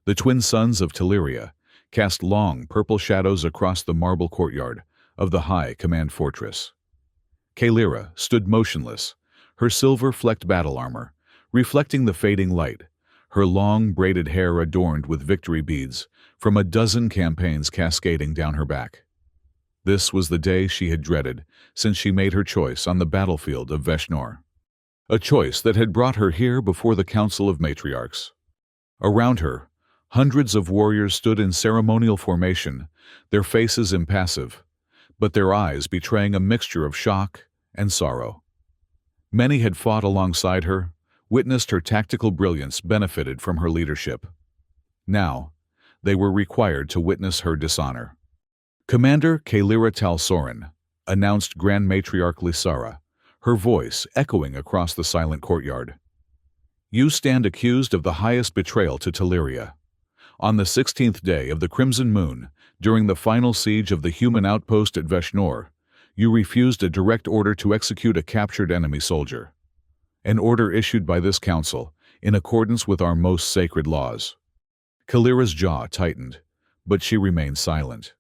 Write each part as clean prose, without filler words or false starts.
The twin sons of Teleria cast long purple shadows across the marble courtyard of the high command fortress. Kaelira stood motionless, her silver-flecked battle armor reflecting the fading light, her long braided hair adorned with victory beads from a dozen campaigns cascading down her back. This was the day she had dreaded since she made her choice on the battlefield of Veshnor. A choice that had brought her here before the Council of Matriarchs. Around her, hundreds of warriors stood in ceremonial formation, their faces impassive, but their eyes betraying a mixture of shock and sorrow. Many had fought alongside her, witnessed her tactical brilliance, benefited from her leadership. Now, they were required to witness her dishonor. Commander Kaelira Talsorin announced Grand Matriarch Lysara, her voice echoing across the silent courtyard. You stand accused of the highest betrayal to Teleria. On the 16th day of the Crimson Moon, during the final siege of the human outpost at Veshnor, you refused a direct order to execute a captured enemy soldier. An order issued by this council, in accordance with our most sacred laws. Kaelira's jaw tightened, but she remained silent.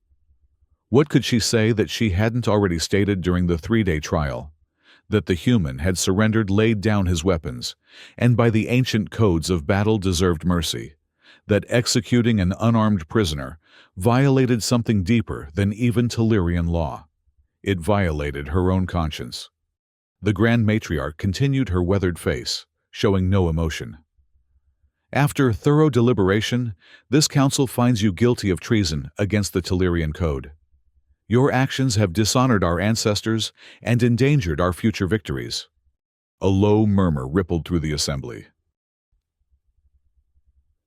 What could she say that she hadn't already stated during the 3-day trial? That the human had surrendered, laid down his weapons, and by the ancient codes of battle deserved mercy. That executing an unarmed prisoner violated something deeper than even Telerian law. It violated her own conscience. The Grand Matriarch continued, her weathered face, showing no emotion. After thorough deliberation, this council finds you guilty of treason against the Telerian code. Your actions have dishonored our ancestors and endangered our future victories. A low murmur rippled through the assembly.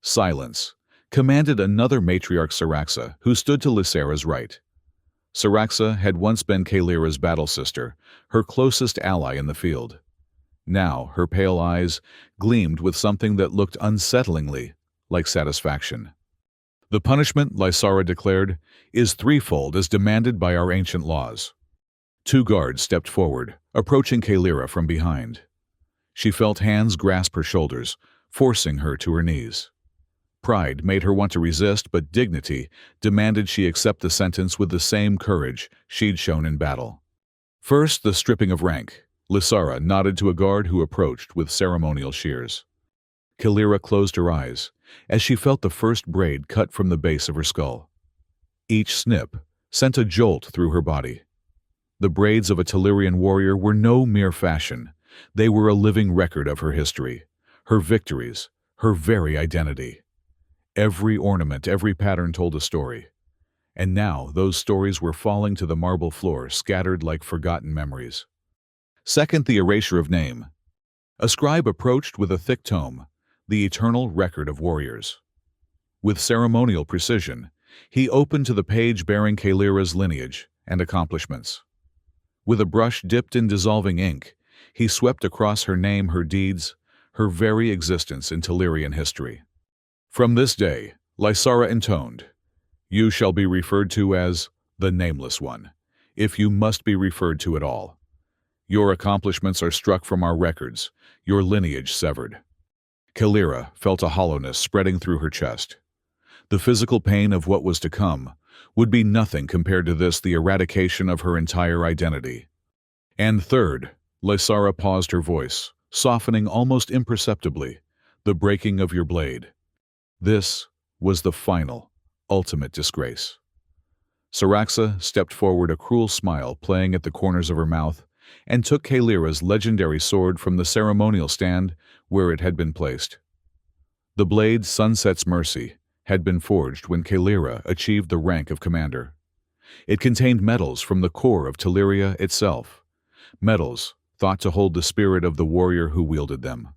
Silence commanded another matriarch, Syraxa, who stood to Lysara's right. Syraxa had once been Kaelira's battle sister, her closest ally in the field. Now her pale eyes gleamed with something that looked unsettlingly like satisfaction. The punishment, Lysara declared, is threefold as demanded by our ancient laws. 2 guards stepped forward, approaching Kaelira from behind. She felt hands grasp her shoulders, forcing her to her knees. Pride made her want to resist, but dignity demanded she accept the sentence with the same courage she'd shown in battle. First, the stripping of rank. Lysara nodded to a guard who approached with ceremonial shears. Kaelira closed her eyes as she felt the first braid cut from the base of her skull. Each snip sent a jolt through her body. The braids of a Telerian warrior were no mere fashion. They were a living record of her history, her victories, her very identity. Every ornament, every pattern told a story. And now those stories were falling to the marble floor, scattered like forgotten memories. Second, the erasure of name. A scribe approached with a thick tome, the eternal record of warriors. With ceremonial precision, he opened to the page bearing Kaelira's lineage and accomplishments. With a brush dipped in dissolving ink, he swept across her name, her deeds, her very existence in Telerian history. From this day, Lysara intoned, you shall be referred to as the Nameless One, if you must be referred to at all. Your accomplishments are struck from our records, your lineage severed. Kaelira felt a hollowness spreading through her chest. The physical pain of what was to come would be nothing compared to this, the eradication of her entire identity. And third, Lysara paused, her voice softening almost imperceptibly, the breaking of your blade. This was the final, ultimate disgrace. Syraxa stepped forward, a cruel smile playing at the corners of her mouth, and took Kaelira's legendary sword from the ceremonial stand where it had been placed. The blade, Sunset's Mercy, had been forged when Kaelira achieved the rank of commander. It contained metals from the core of Teleria itself, metals thought to hold the spirit of the warrior who wielded them.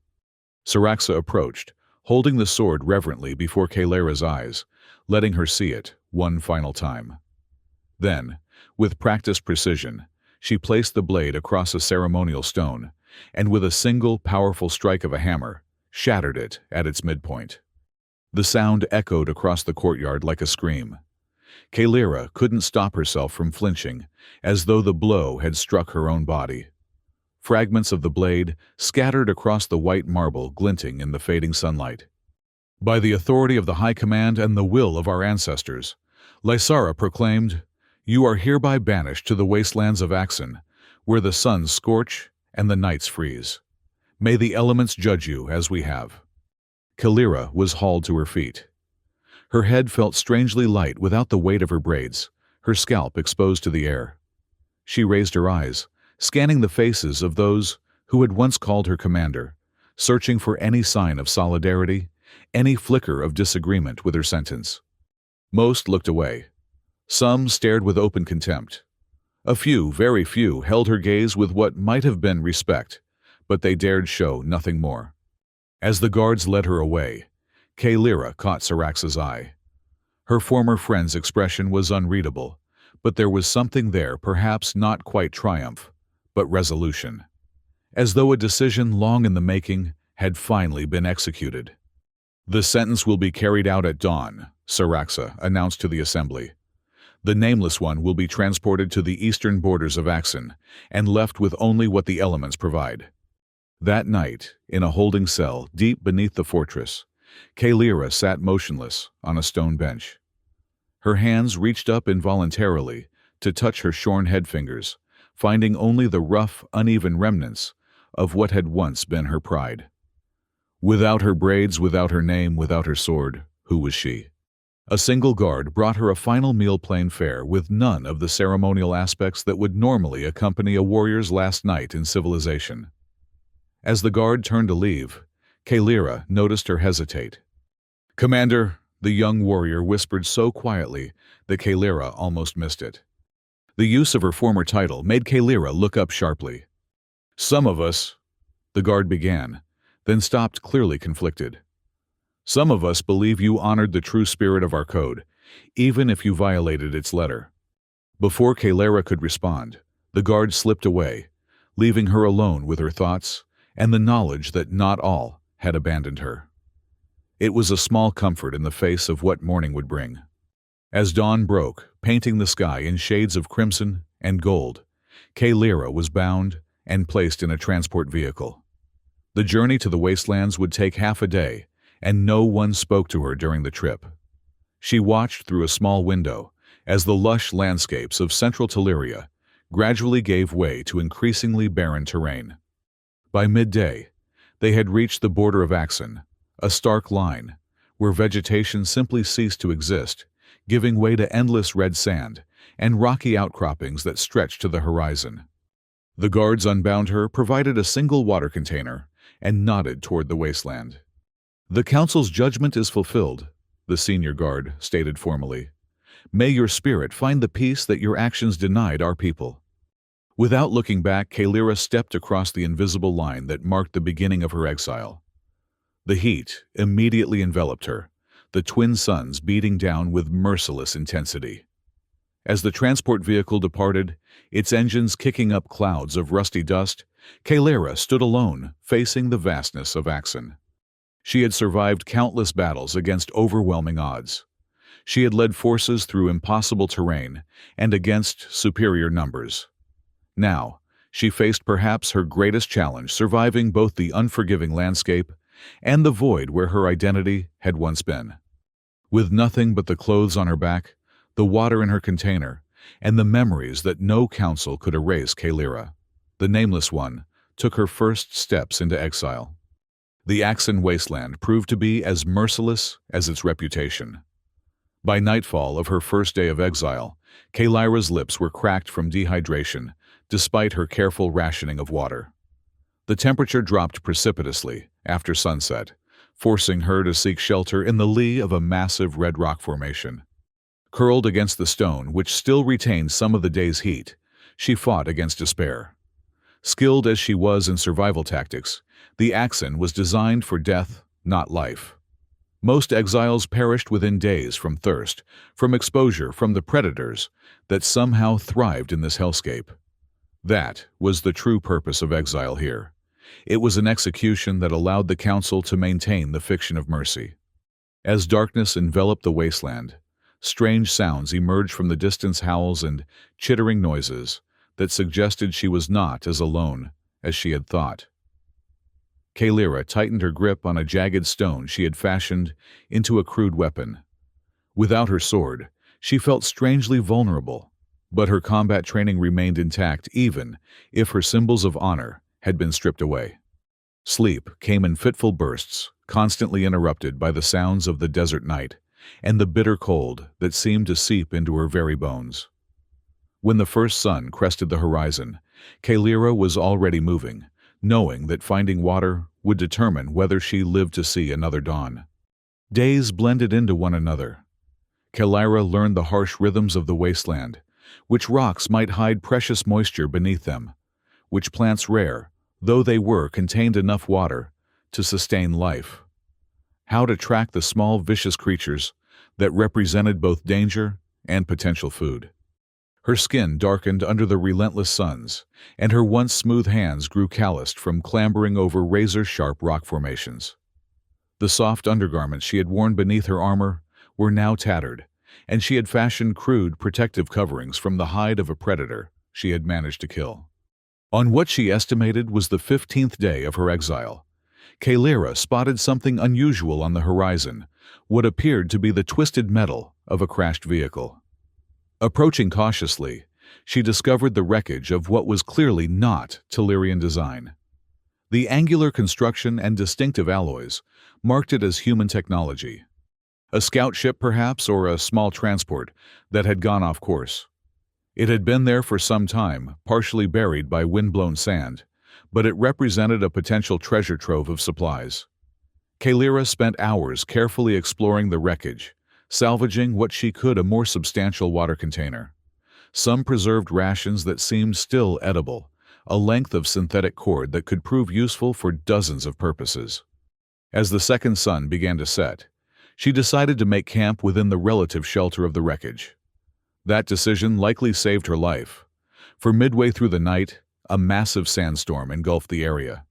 Syraxa approached, holding the sword reverently before Kaelira's eyes, letting her see it one final time. Then, with practiced precision, she placed the blade across a ceremonial stone, and with a single powerful strike of a hammer, shattered it at its midpoint. The sound echoed across the courtyard like a scream. Kaelira couldn't stop herself from flinching, as though the blow had struck her own body. Fragments of the blade scattered across the white marble, glinting in the fading sunlight. By the authority of the High Command and the will of our ancestors, Lysara proclaimed, "You are hereby banished to the wastelands of Axen, where the suns scorch and the nights freeze. May the elements judge you as we have." Kalira was hauled to her feet. Her head felt strangely light without the weight of her braids, her scalp exposed to the air. She raised her eyes, scanning the faces of those who had once called her commander, searching for any sign of solidarity, any flicker of disagreement with her sentence. Most looked away. Some stared with open contempt. A few, very few, held her gaze with what might have been respect, but they dared show nothing more. As the guards led her away, Kalira caught Syrax's eye. Her former friend's expression was unreadable, but there was something there, perhaps not quite triumph, but resolution. As though a decision long in the making had finally been executed. "The sentence will be carried out at dawn," Syraxa announced to the assembly. "The Nameless One will be transported to the eastern borders of Axen and left with only what the elements provide." That night, in a holding cell deep beneath the fortress, Kalira sat motionless on a stone bench. Her hands reached up involuntarily to touch her shorn head fingers, finding only the rough, uneven remnants of what had once been her pride. Without her braids, without her name, without her sword, who was she? A single guard brought her a final meal plain fare with none of the ceremonial aspects that would normally accompany a warrior's last night in civilization. As the guard turned to leave, Kalira noticed her hesitate. "Commander," the young warrior whispered so quietly that Kalira almost missed it. The use of her former title made Kalira look up sharply. "Some of us," the guard began, then stopped, clearly conflicted. "Some of us believe you honored the true spirit of our code, even if you violated its letter." Before Kalira could respond, the guard slipped away, leaving her alone with her thoughts and the knowledge that not all had abandoned her. It was a small comfort in the face of what morning would bring. As dawn broke, painting the sky in shades of crimson and gold, Kalira was bound and placed in a transport vehicle. The journey to the wastelands would take half a day, and no one spoke to her during the trip. She watched through a small window as the lush landscapes of central Teleria gradually gave way to increasingly barren terrain. By midday, they had reached the border of Axen, a stark line where vegetation simply ceased to exist, giving way to endless red sand and rocky outcroppings that stretched to the horizon. The guards unbound her, provided a single water container, and nodded toward the wasteland. "The Council's judgment is fulfilled," the senior guard stated formally. "May your spirit find the peace that your actions denied our people." Without looking back, Kalira stepped across the invisible line that marked the beginning of her exile. The heat immediately enveloped her, the twin suns beating down with merciless intensity. As the transport vehicle departed, its engines kicking up clouds of rusty dust, Kalira stood alone, facing the vastness of Axen. She had survived countless battles against overwhelming odds. She had led forces through impossible terrain and against superior numbers. Now, she faced perhaps her greatest challenge, surviving both the unforgiving landscape and the void where her identity had once been. With nothing but the clothes on her back, the water in her container, and the memories that no council could erase, Kalira, the Nameless One, took her first steps into exile. The Axen wasteland proved to be as merciless as its reputation. By nightfall of her first day of exile, Kalira's lips were cracked from dehydration, despite her careful rationing of water. The temperature dropped precipitously after sunset, forcing her to seek shelter in the lee of a massive red rock formation. Curled against the stone, which still retained some of the day's heat, she fought against despair. Skilled as she was in survival tactics, the Axen was designed for death, not life. Most exiles perished within days from thirst, from exposure from the predators that somehow thrived in this hellscape. That was the true purpose of exile here. It was an execution that allowed the council to maintain the fiction of mercy. As darkness enveloped the wasteland, strange sounds emerged from the distance, howls and chittering noises that suggested she was not as alone as she had thought. Kalira tightened her grip on a jagged stone she had fashioned into a crude weapon. Without her sword, she felt strangely vulnerable, but her combat training remained intact even if her symbols of honor had been stripped away. Sleep came in fitful bursts, constantly interrupted by the sounds of the desert night and the bitter cold that seemed to seep into her very bones. When the first sun crested the horizon, Kalira was already moving, knowing that finding water would determine whether she lived to see another dawn. Days blended into one another. Kalira learned the harsh rhythms of the wasteland, which rocks might hide precious moisture beneath them, which plants rare, though they were, contained enough water to sustain life. How to track the small vicious creatures that represented both danger and potential food. Her skin darkened under the relentless suns, and her once smooth hands grew calloused from clambering over razor-sharp rock formations. The soft undergarments she had worn beneath her armor were now tattered, and she had fashioned crude protective coverings from the hide of a predator she had managed to kill. On what she estimated was the 15th day of her exile, Kalira spotted something unusual on the horizon, what appeared to be the twisted metal of a crashed vehicle. Approaching cautiously, she discovered the wreckage of what was clearly not Tellurian design. The angular construction and distinctive alloys marked it as human technology. A scout ship, perhaps, or a small transport that had gone off course. It had been there for some time, partially buried by wind-blown sand, but it represented a potential treasure trove of supplies. Kalira spent hours carefully exploring the wreckage, salvaging what she could a more substantial water container. Some preserved rations that seemed still edible, a length of synthetic cord that could prove useful for dozens of purposes. As the second sun began to set, she decided to make camp within the relative shelter of the wreckage. That decision likely saved her life, for midway through the night, a massive sandstorm engulfed the area.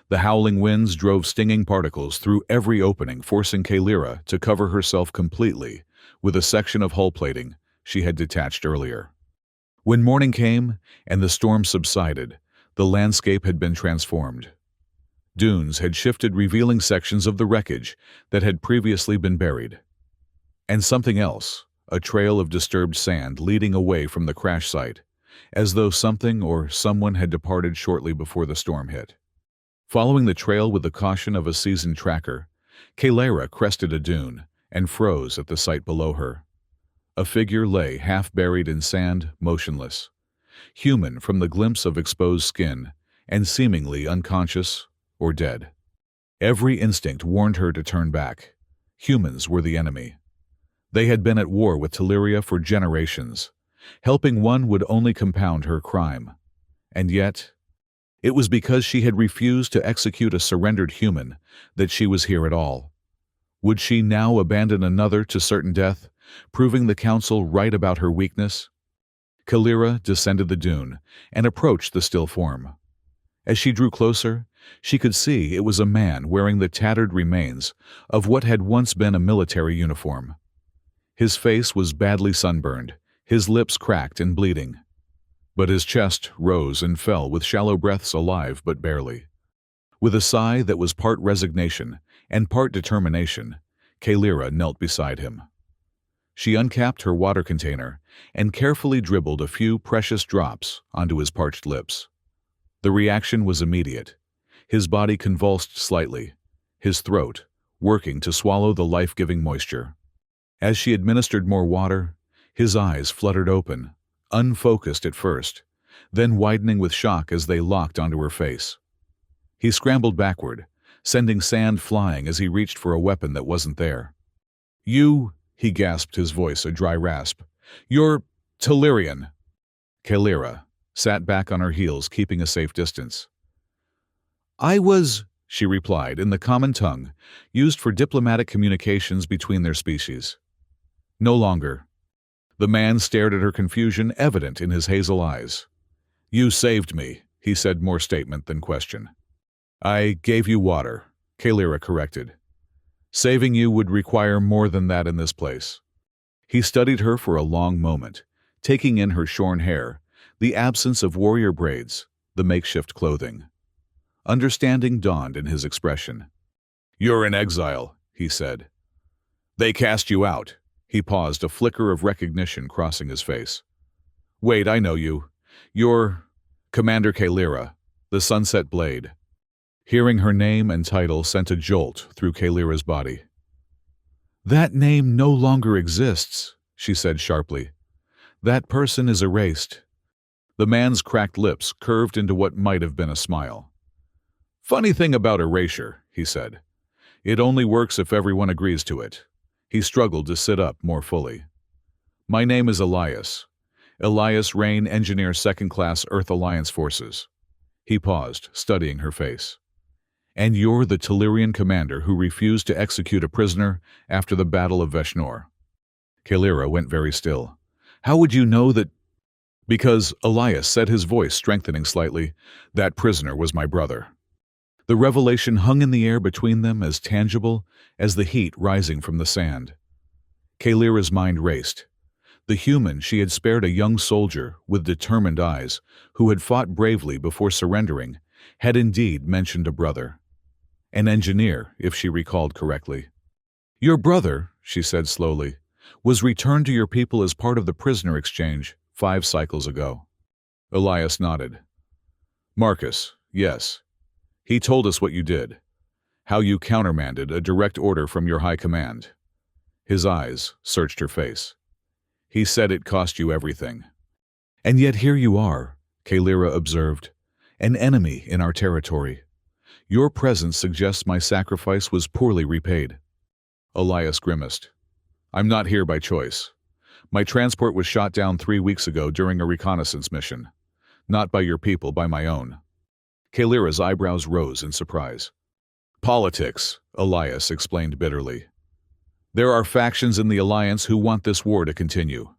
The howling winds drove stinging particles through every opening, forcing Kalira to cover herself completely with a section of hull plating she had detached earlier. When morning came and the storm subsided, the landscape had been transformed. Dunes had shifted, revealing sections of the wreckage that had previously been buried. And something else, a trail of disturbed sand leading away from the crash site, as though something or someone had departed shortly before the storm hit. Following the trail with the caution of a seasoned tracker, Kalira crested a dune and froze at the sight below her. A figure lay half buried in sand, motionless, human from the glimpse of exposed skin, and seemingly unconscious or dead. Every instinct warned her to turn back. Humans were the enemy. They had been at war with Telluria for generations. Helping one would only compound her crime. And yet, it was because she had refused to execute a surrendered human that she was here at all. Would she now abandon another to certain death, proving the council right about her weakness? Kalira descended the dune and approached the still form. As she drew closer, she could see it was a man wearing the tattered remains of what had once been a military uniform. His face was badly sunburned, his lips cracked and bleeding. But his chest rose and fell with shallow breaths, alive but barely. With a sigh that was part resignation and part determination, Kalira knelt beside him. She uncapped her water container and carefully dribbled a few precious drops onto his parched lips. The reaction was immediate. His body convulsed slightly, his throat working to swallow the life-giving moisture. As she administered more water, his eyes fluttered open, unfocused at first, then widening with shock as they locked onto her face. He scrambled backward, sending sand flying as he reached for a weapon that wasn't there. "You," he gasped, his voice a dry rasp. "You're Tellurian." Kalira sat back on her heels, keeping a safe distance. "I was," she replied in the common tongue used for diplomatic communications between their species. "No longer." The man stared at her, confusion evident in his hazel eyes. "You saved me," he said, more statement than question. "I gave you water," Kalira corrected. "Saving you would require more than that in this place." He studied her for a long moment, taking in her shorn hair, the absence of warrior braids, the makeshift clothing. Understanding dawned in his expression. "You're in exile," he said. "They cast you out." He paused, a flicker of recognition crossing his face. "Wait, I know you. You're Commander Kalira, the Sunset Blade." Hearing her name and title sent a jolt through Kalira's body. "That name no longer exists," she said sharply. "That person is erased." The man's cracked lips curved into what might have been a smile. "Funny thing about erasure," he said. "It only works if everyone agrees to it." He struggled to sit up more fully. "My name is Elias. Elias Rain, Engineer, 2nd Class, Earth Alliance Forces." He paused, studying her face. "And you're the Tellurian commander who refused to execute a prisoner after the Battle of Veshnor." Kalira went very still. "How would you know that—" "Because," Elias said, his voice strengthening slightly, "that prisoner was my brother." The revelation hung in the air between them as tangible as the heat rising from the sand. Kalira's mind raced. The human she had spared, a young soldier with determined eyes, who had fought bravely before surrendering, had indeed mentioned a brother. An engineer, if she recalled correctly. "Your brother," she said slowly, "was returned to your people as part of the prisoner exchange 5 cycles ago." Elias nodded. "Marcus, yes. He told us what you did, how you countermanded a direct order from your high command." His eyes searched her face. "He said it cost you everything." "And yet here you are," Kalira observed, "an enemy in our territory. Your presence suggests my sacrifice was poorly repaid." Elias grimaced. "I'm not here by choice. My transport was shot down 3 weeks ago during a reconnaissance mission. Not by your people, by my own." Kalira's eyebrows rose in surprise. "Politics," Elias explained bitterly. "There are factions in the Alliance who want this war to continue.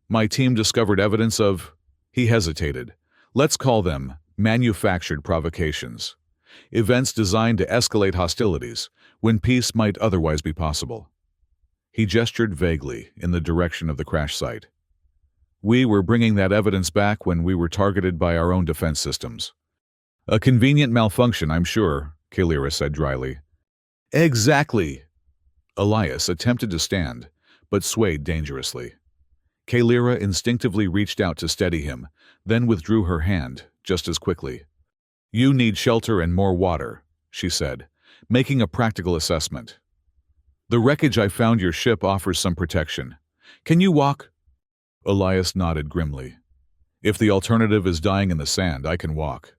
My team discovered evidence of—" He hesitated. "Let's call them manufactured provocations. Events designed to escalate hostilities when peace might otherwise be possible." He gestured vaguely in the direction of the crash site. "We were bringing that evidence back when we were targeted by our own defense systems." "A convenient malfunction, I'm sure," Kalira said dryly. "Exactly." Elias attempted to stand, but swayed dangerously. Kalira instinctively reached out to steady him, then withdrew her hand just as quickly. "You need shelter and more water," she said, making a practical assessment. "The wreckage I found your ship offers some protection. Can you walk?" Elias nodded grimly. "If the alternative is dying in the sand, I can walk."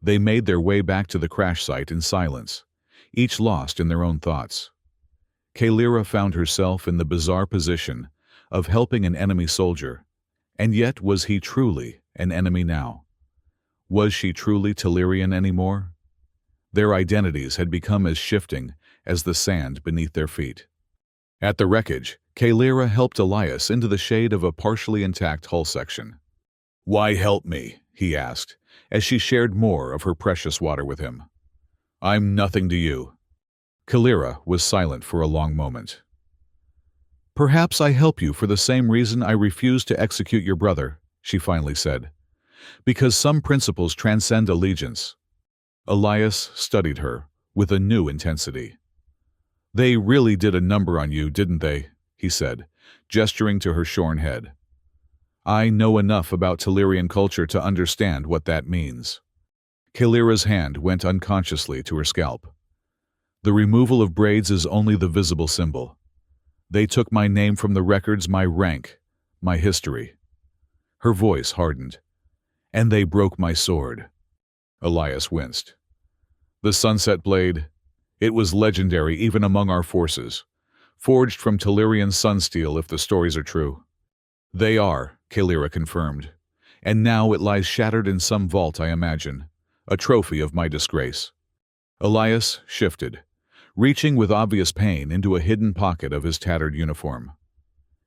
They made their way back to the crash site in silence, each lost in their own thoughts. Kalira found herself in the bizarre position of helping an enemy soldier, and yet was he truly an enemy now? Was she truly Tellurian anymore? Their identities had become as shifting as the sand beneath their feet. At the wreckage, Kalira helped Elias into the shade of a partially intact hull section. "Why help me?" he asked, as she shared more of her precious water with him. "I'm nothing to you." Kalira was silent for a long moment. "Perhaps I help you for the same reason I refused to execute your brother," she finally said. "Because some principles transcend allegiance." Elias studied her with a new intensity. "They really did a number on you, didn't they?" he said, gesturing to her shorn head. "I know enough about Tellurian culture to understand what that means." Kalira's hand went unconsciously to her scalp. "The removal of braids is only the visible symbol. They took my name from the records, my rank, my history." Her voice hardened. "And they broke my sword." Elias winced. "The Sunset Blade? It was legendary even among our forces. Forged from Tellurian sunsteel, if the stories are true." "They are," Kalira confirmed. "And now it lies shattered in some vault, I imagine. A trophy of my disgrace." Elias shifted, reaching with obvious pain into a hidden pocket of his tattered uniform.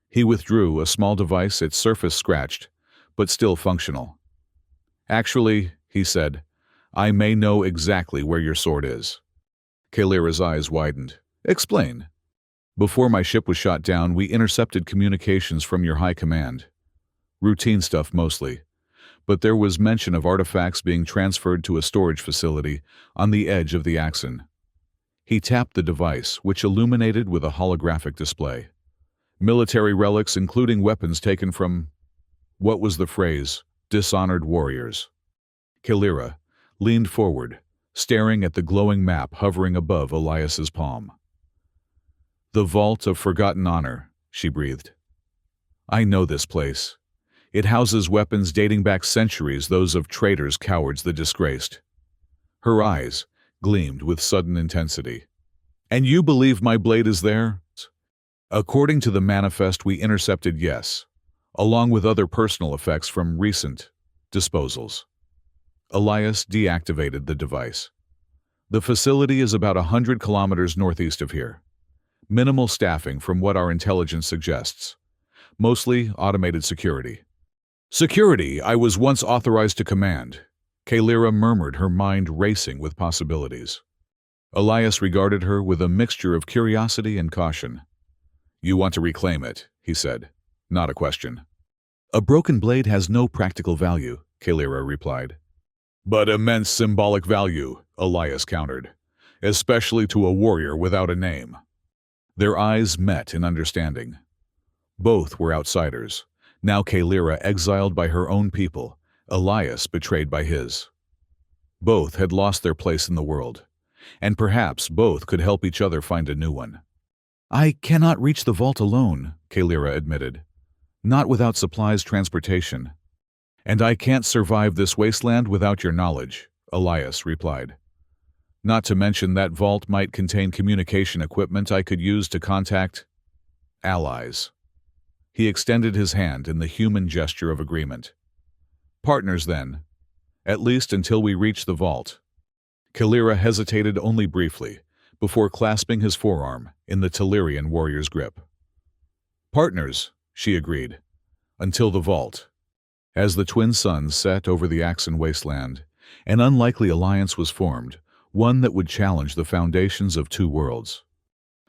He withdrew a small device, its surface scratched, but still functional. "Actually," he said, "I may know exactly where your sword is." Kalira's eyes widened. "Explain." "Before my ship was shot down, we intercepted communications from your high command. Routine stuff mostly. but there was mention of artifacts being transferred to a storage facility on the edge of the Axon. He tapped the device, which illuminated with a holographic display. Military relics including weapons taken from, what was the phrase, dishonored warriors. Kalira leaned forward, staring at the glowing map hovering above Elias's palm. The Vault of Forgotten Honor, she breathed. I know this place. It houses weapons dating back centuries, those of traitors, cowards, the disgraced. Her eyes gleamed with sudden intensity. And you believe my blade is there? According to the manifest we intercepted, yes, along with other personal effects from recent disposals. Elias deactivated the device. The facility is about 100 kilometers northeast of here. Minimal staffing from what our intelligence suggests. Mostly automated security. Security I was once authorized to command, Kalira murmured, her mind racing with possibilities. Elias regarded her with a mixture of curiosity and caution. You want to reclaim it, he said. Not a question. A broken blade has no practical value, Kalira replied. But immense symbolic value, Elias countered, especially to a warrior without a name. Their eyes met in understanding. Both were outsiders. Now Kalira exiled by her own people, Elias betrayed by his. Both had lost their place in the world, and perhaps both could help each other find a new one. I cannot reach the vault alone, Kalira admitted. Not without supplies, transportation. And I can't survive this wasteland without your knowledge, Elias replied. Not to mention that vault might contain communication equipment I could use to contact allies. He extended his hand in the human gesture of agreement. Partners, then. At least until we reach the vault. Kalira hesitated only briefly, before clasping his forearm in the Tellurian warrior's grip. Partners, she agreed. Until the vault. As the twin suns set over the Axon wasteland, an unlikely alliance was formed, one that would challenge the foundations of two worlds.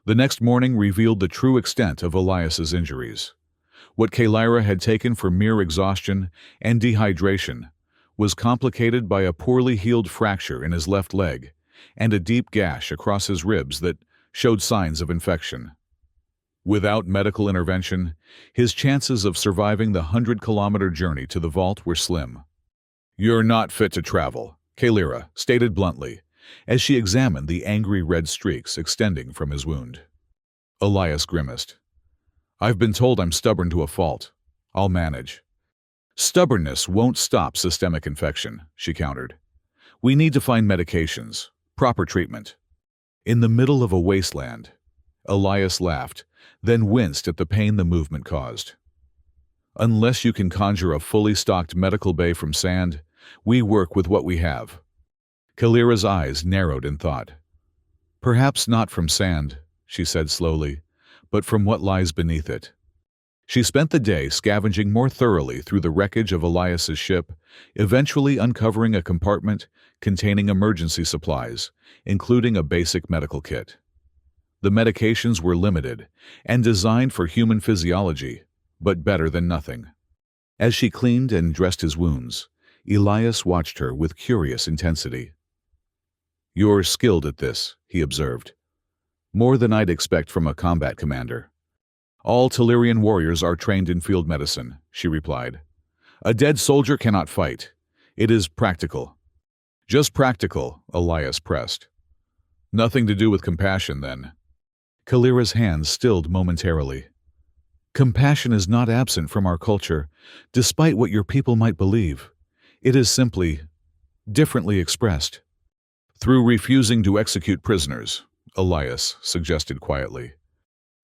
The next morning revealed the true extent of Elias's injuries. What Kalira had taken for mere exhaustion and dehydration was complicated by a poorly healed fracture in his left leg and a deep gash across his ribs that showed signs of infection. Without medical intervention, his chances of surviving the 100-kilometer journey to the vault were slim. You're not fit to travel, Kalira stated bluntly, as she examined the angry red streaks extending from his wound. Elias grimaced. I've been told I'm stubborn to a fault. I'll manage. Stubbornness won't stop systemic infection, she countered. We need to find medications, proper treatment. In the middle of a wasteland, Elias laughed, then winced at the pain the movement caused. Unless you can conjure a fully stocked medical bay from sand, we work with what we have. Kalira's eyes narrowed in thought. Perhaps not from sand, she said slowly, but from what lies beneath it. She spent the day scavenging more thoroughly through the wreckage of Elias's ship, eventually uncovering a compartment containing emergency supplies, including a basic medical kit. The medications were limited and designed for human physiology, but better than nothing. As she cleaned and dressed his wounds, Elias watched her with curious intensity. You're skilled at this, he observed. More than I'd expect from a combat commander. All Tellurian warriors are trained in field medicine, she replied. A dead soldier cannot fight. It is practical. Just practical, Elias pressed. Nothing to do with compassion, then. Kalira's hands stilled momentarily. Compassion is not absent from our culture, despite what your people might believe. It is simply differently expressed. Through refusing to execute prisoners, Elias suggested quietly.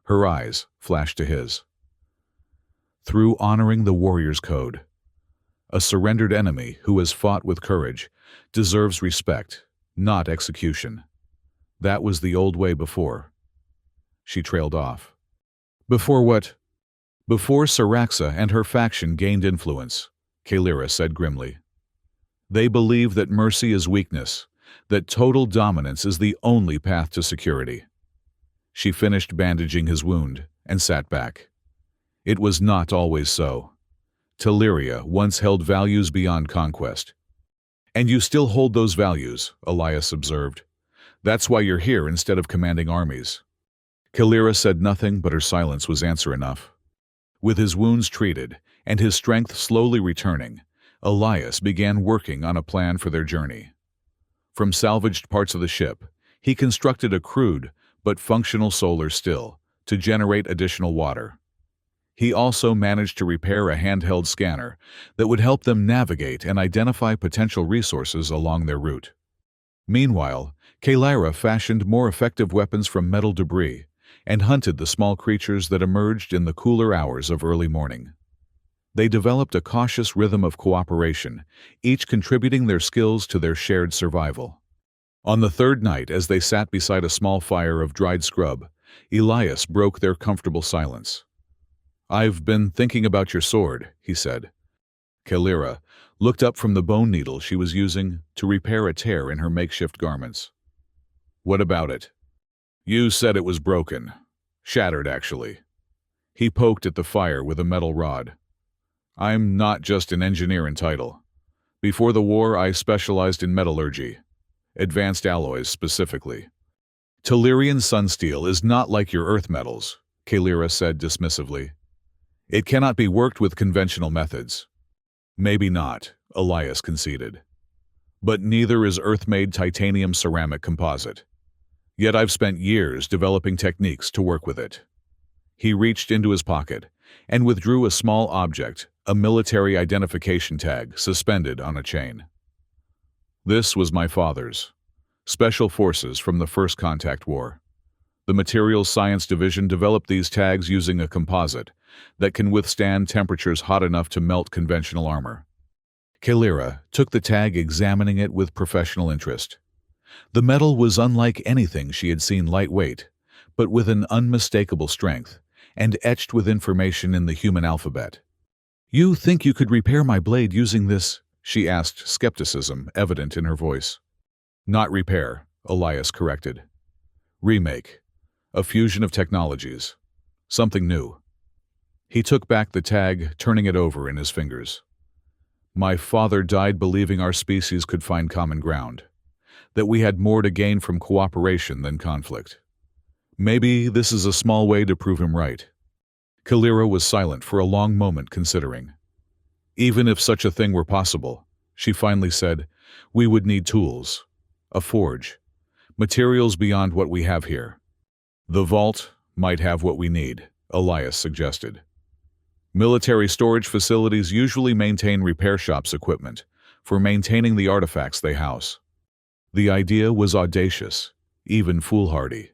Her eyes flashed to his. Through honoring the warrior's code. A surrendered enemy who has fought with courage deserves respect, not execution. That was the old way before. She trailed off. Before what? Before Syraxa and her faction gained influence, Kalira said grimly. They believe that mercy is weakness, that total dominance is the only path to security. She finished bandaging his wound and sat back. It was not always so. Teleria once held values beyond conquest. And you still hold those values, Elias observed. That's why you're here instead of commanding armies. Kalira said nothing, but her silence was answer enough. With his wounds treated and his strength slowly returning, Elias began working on a plan for their journey. From salvaged parts of the ship, he constructed a crude but functional solar still to generate additional water. He also managed to repair a handheld scanner that would help them navigate and identify potential resources along their route. Meanwhile, Kalira fashioned more effective weapons from metal debris and hunted the small creatures that emerged in the cooler hours of early morning. They developed a cautious rhythm of cooperation, each contributing their skills to their shared survival. On the third night, as they sat beside a small fire of dried scrub, Elias broke their comfortable silence. "I've been thinking about your sword," he said. Kalira looked up from the bone needle she was using to repair a tear in her makeshift garments. "What about it?" "You said it was broken. Shattered, actually." He poked at the fire with a metal rod. "I'm not just an engineer in title. Before the war, I specialized in metallurgy. Advanced alloys, specifically. Tellurian sunsteel is not like your earth metals," Kalira said dismissively. "It cannot be worked with conventional methods." "Maybe not," Elias conceded. "But neither is earth-made titanium ceramic composite. Yet I've spent years developing techniques to work with it." He reached into his pocket and withdrew a small object, a military identification tag suspended on a chain. "This was my father's. Special Forces from the First Contact War. The Materials Science Division developed these tags using a composite that can withstand temperatures hot enough to melt conventional armor." Kalira took the tag, examining it with professional interest. The metal was unlike anything she had seen, lightweight, but with an unmistakable strength, and etched with information in the human alphabet. "You think you could repair my blade using this?" she asked, skepticism evident in her voice. "Not repair," Elias corrected. "Remake. A fusion of technologies. Something new." He took back the tag, turning it over in his fingers. "My father died believing our species could find common ground, that we had more to gain from cooperation than conflict. Maybe this is a small way to prove him right." Kalira was silent for a long moment, considering. "Even if such a thing were possible," she finally said, "we would need tools, a forge, materials beyond what we have here." "The vault might have what we need," Elias suggested. "Military storage facilities usually maintain repair shops' equipment for maintaining the artifacts they house." The idea was audacious, even foolhardy.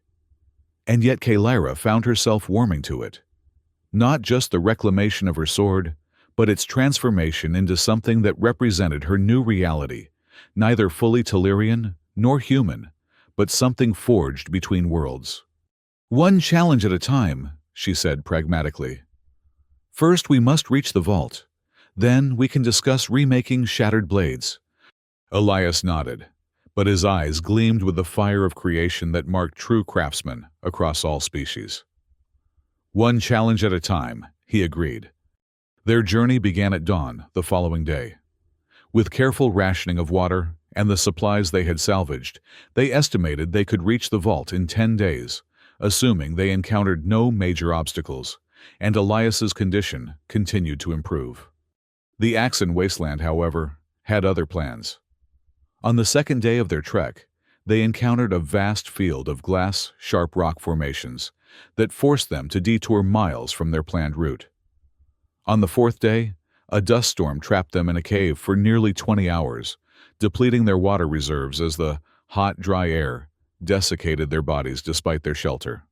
And yet Kalira found herself warming to it. Not just the reclamation of her sword, but its transformation into something that represented her new reality, neither fully Tellurian nor human, but something forged between worlds. "One challenge at a time," she said pragmatically. "First, we must reach the vault. Then we can discuss remaking shattered blades." Elias nodded, but his eyes gleamed with the fire of creation that marked true craftsmen across all species. "One challenge at a time," he agreed. Their journey began at dawn the following day. With careful rationing of water and the supplies they had salvaged, they estimated they could reach the vault in 10 days, assuming they encountered no major obstacles, and Elias's condition continued to improve. The Axan wasteland, however, had other plans. On the second day of their trek, they encountered a vast field of glass, sharp rock formations that forced them to detour miles from their planned route. On the fourth day, a dust storm trapped them in a cave for nearly 20 hours, depleting their water reserves as the hot, dry air desiccated their bodies despite their shelter.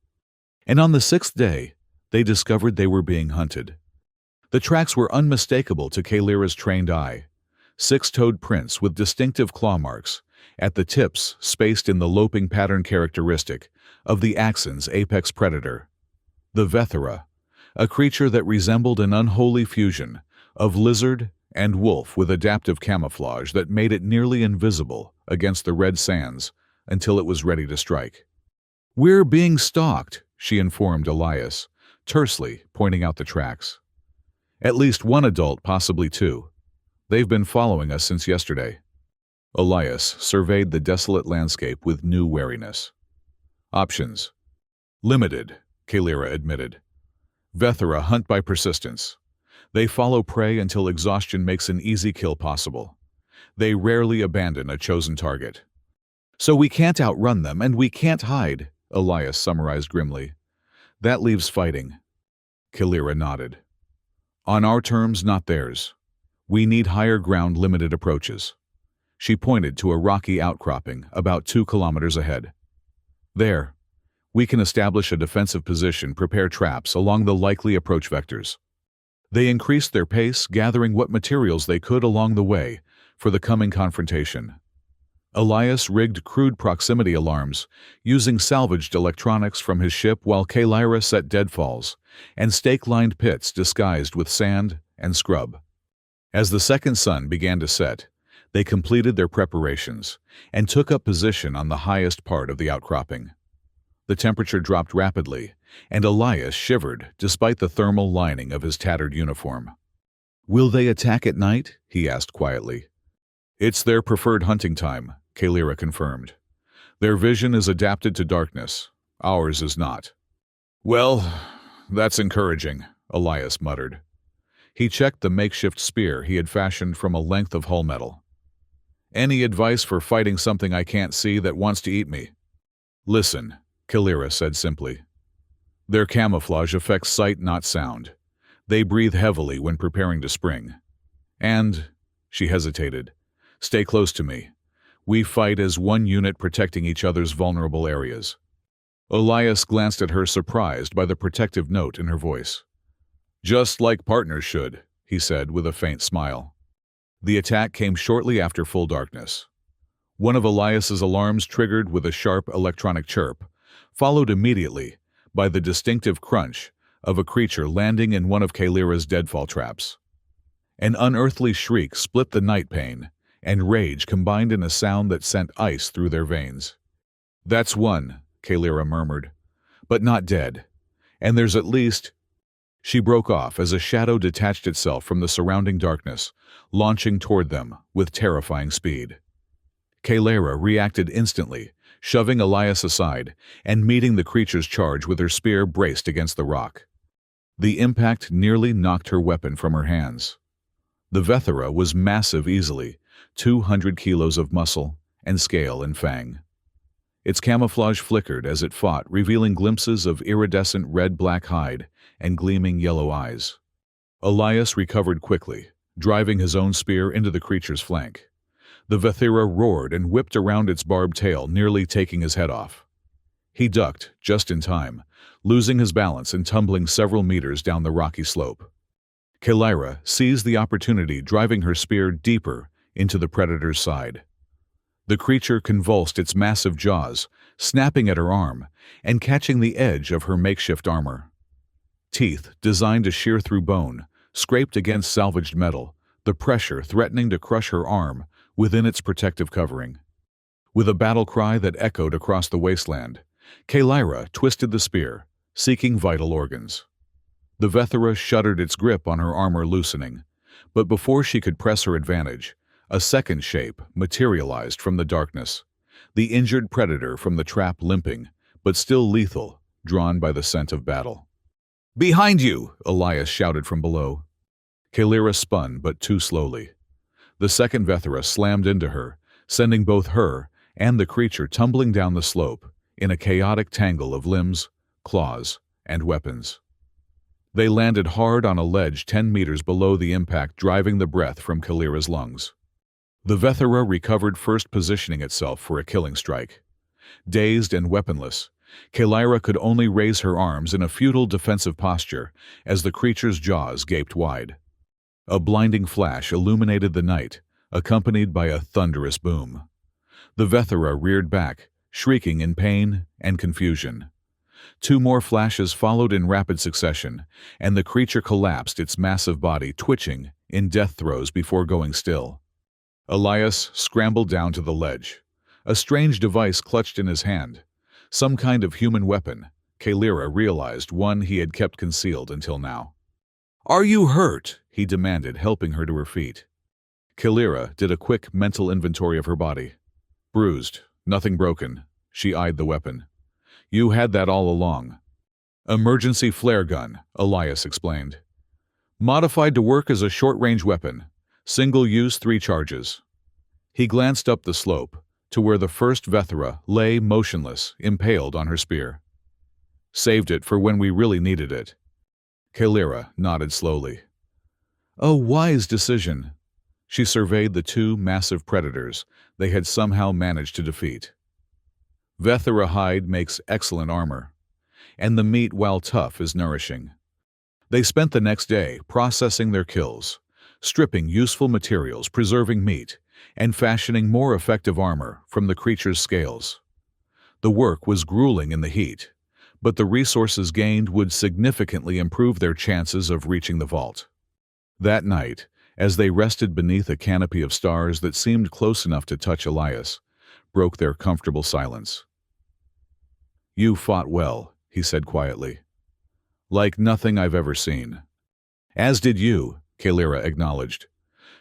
And on the sixth day, they discovered they were being hunted. The tracks were unmistakable to Kalira's trained eye, 6-toed prints with distinctive claw marks, at the tips spaced in the loping pattern characteristic of the Axan's apex predator, the Vethera, a creature that resembled an unholy fusion of lizard and wolf with adaptive camouflage that made it nearly invisible against the red sands until it was ready to strike. "We're being stalked," she informed Elias, tersely pointing out the tracks. At least one adult, possibly two. They've been following us since yesterday. Elias surveyed the desolate landscape with new wariness. Options. Limited, Kalira admitted. Vethera hunt by persistence. They follow prey until exhaustion makes an easy kill possible. They rarely abandon a chosen target. So we can't outrun them and we can't hide, Elias summarized grimly. That leaves fighting. Kalira nodded. On our terms, not theirs. We need higher ground limited approaches. She pointed to a rocky outcropping about 2 kilometers ahead. There. We can establish a defensive position, prepare traps along the likely approach vectors. They increased their pace, gathering what materials they could along the way for the coming confrontation. Elias rigged crude proximity alarms, using salvaged electronics from his ship, while Kalira set deadfalls and stake-lined pits disguised with sand and scrub. As the second sun began to set, they completed their preparations and took up position on the highest part of the outcropping. The temperature dropped rapidly, and Elias shivered despite the thermal lining of his tattered uniform. "Will they attack at night?" he asked quietly. "It's their preferred hunting time," Kalira confirmed. "Their vision is adapted to darkness. Ours is not." "Well, that's encouraging," Elias muttered. He checked the makeshift spear he had fashioned from a length of hull metal. "Any advice for fighting something I can't see that wants to eat me?" "Listen," Kalira said simply. "Their camouflage affects sight, not sound. They breathe heavily when preparing to spring. And," she hesitated, "stay close to me. We fight as one unit, protecting each other's vulnerable areas." Elias glanced at her, surprised by the protective note in her voice. "Just like partners should," he said with a faint smile. The attack came shortly after full darkness. One of Elias's alarms triggered with a sharp electronic chirp, followed immediately by the distinctive crunch of a creature landing in one of Kalira's deadfall traps. An unearthly shriek split the night pane, and rage combined in a sound that sent ice through their veins. "That's one," Kalira murmured, "but not dead. And there's at least—" She broke off as a shadow detached itself from the surrounding darkness, launching toward them with terrifying speed. Kalira reacted instantly, shoving Elias aside and meeting the creature's charge with her spear braced against the rock. The impact nearly knocked her weapon from her hands. The Vethera was massive, easily 200 kilos of muscle and scale and fang. Its camouflage flickered as it fought, revealing glimpses of iridescent red-black hide and gleaming yellow eyes. Elias recovered quickly, driving his own spear into the creature's flank. The Vethera roared and whipped around its barbed tail, nearly taking his head off. He ducked just in time, losing his balance and tumbling several meters down the rocky slope. Kalira seized the opportunity, driving her spear deeper into the predator's side. The creature convulsed its massive jaws, snapping at her arm and catching the edge of her makeshift armor. Teeth, designed to shear through bone, scraped against salvaged metal, the pressure threatening to crush her arm within its protective covering. With a battle cry that echoed across the wasteland, Kalira twisted the spear, seeking vital organs. The Vethera shuddered, its grip on her armor loosening, but before she could press her advantage, a second shape materialized from the darkness, the injured predator from the trap, limping, but still lethal, drawn by the scent of battle. "Behind you!" Elias shouted from below. Kalira spun, but too slowly. The second Vethera slammed into her, sending both her and the creature tumbling down the slope in a chaotic tangle of limbs, claws, and weapons. They landed hard on a ledge 10 meters below the impact, driving the breath from Kalira's lungs. The Vethera recovered first, positioning itself for a killing strike. Dazed and weaponless, Kalira could only raise her arms in a futile defensive posture as the creature's jaws gaped wide. A blinding flash illuminated the night, accompanied by a thunderous boom. The Vethera reared back, shrieking in pain and confusion. 2 more flashes followed in rapid succession, and the creature collapsed, its massive body twitching in death throes before going still. Elias scrambled down to the ledge. A strange device clutched in his hand. Some kind of human weapon, Kalira realized, one he had kept concealed until now. "Are you hurt?" he demanded, helping her to her feet. Kalira did a quick mental inventory of her body. Bruised, nothing broken. She eyed the weapon. "You had that all along." "Emergency flare gun," Elias explained. "Modified to work as a short-range weapon. Single use, 3 charges." He glanced up the slope, to where the first Vethra lay motionless, impaled on her spear. "Saved it for when we really needed it." Kalira nodded slowly. "A wise decision." She surveyed the 2 massive predators they had somehow managed to defeat. Vethra hide makes excellent armor, and the meat, while tough, is nourishing. They spent the next day processing their kills, stripping useful materials, preserving meat, and fashioning more effective armor from the creature's scales. The work was grueling in the heat, but the resources gained would significantly improve their chances of reaching the vault. That night, as they rested beneath a canopy of stars that seemed close enough to touch Elias, broke their comfortable silence. "You fought well," he said quietly. "Like nothing I've ever seen." "As did you," Kalira acknowledged.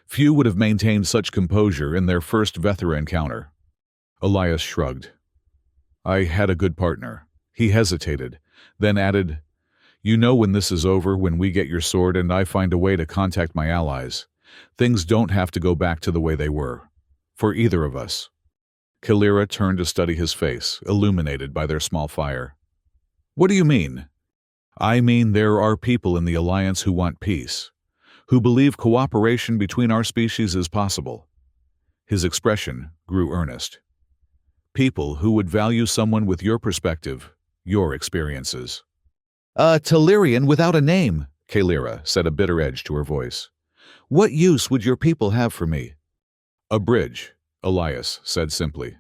"Few would have maintained such composure in their first Vethra encounter." Elias shrugged. "I had a good partner." He hesitated, then added, "You know when this is over, when we get your sword and I find a way to contact my allies. Things don't have to go back to the way they were. For either of us." Kalira turned to study his face, illuminated by their small fire. "What do you mean?" "I mean there are people in the Alliance who want peace, who believe cooperation between our species is possible." His expression grew earnest. "People who would value someone with your perspective, your experiences." "A Telerian without a name," Kalira said, a bitter edge to her voice. "What use would your people have for me?" "A bridge," Elias said simply.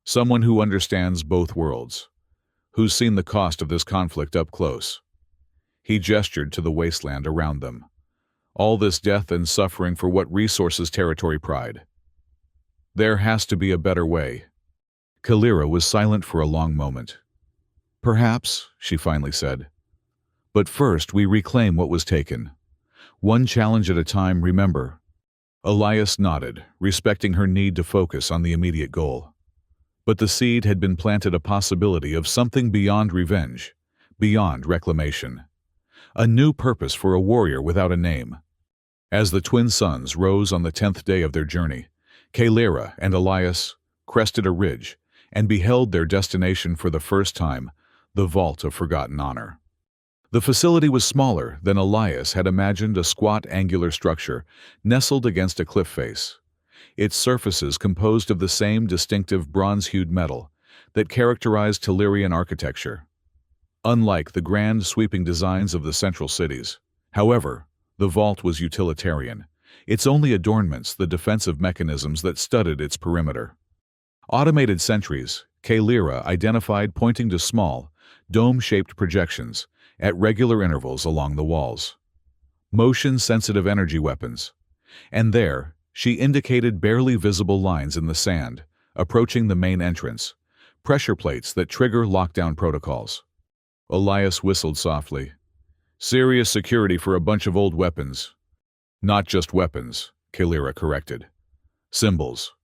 "Someone who understands both worlds, who's seen the cost of this conflict up close." He gestured to the wasteland around them. All this death and suffering for what resources territory pride. "There has to be a better way." Kalira was silent for a long moment. "Perhaps," she finally said. "But first we reclaim what was taken. One challenge at a time, remember." Elias nodded, respecting her need to focus on the immediate goal. But the seed had been planted, a possibility of something beyond revenge, beyond reclamation. A new purpose for a warrior without a name. As the twin suns rose on the 10th day of their journey, Kalira and Elias crested a ridge and beheld their destination for the first time, the Vault of Forgotten Honor. The facility was smaller than Elias had imagined, a squat angular structure nestled against a cliff face, its surfaces composed of the same distinctive bronze-hued metal that characterized Telerian architecture. Unlike the grand sweeping designs of the central cities, however, the vault was utilitarian, its only adornments the defensive mechanisms that studded its perimeter. Automated sentries, Kalira identified, pointing to small, dome-shaped projections at regular intervals along the walls. Motion-sensitive energy weapons. And there, she indicated barely visible lines in the sand, approaching the main entrance, pressure plates that trigger lockdown protocols. Elias whistled softly. "Serious security for a bunch of old weapons." "Not just weapons," Kalira corrected. "Symbols.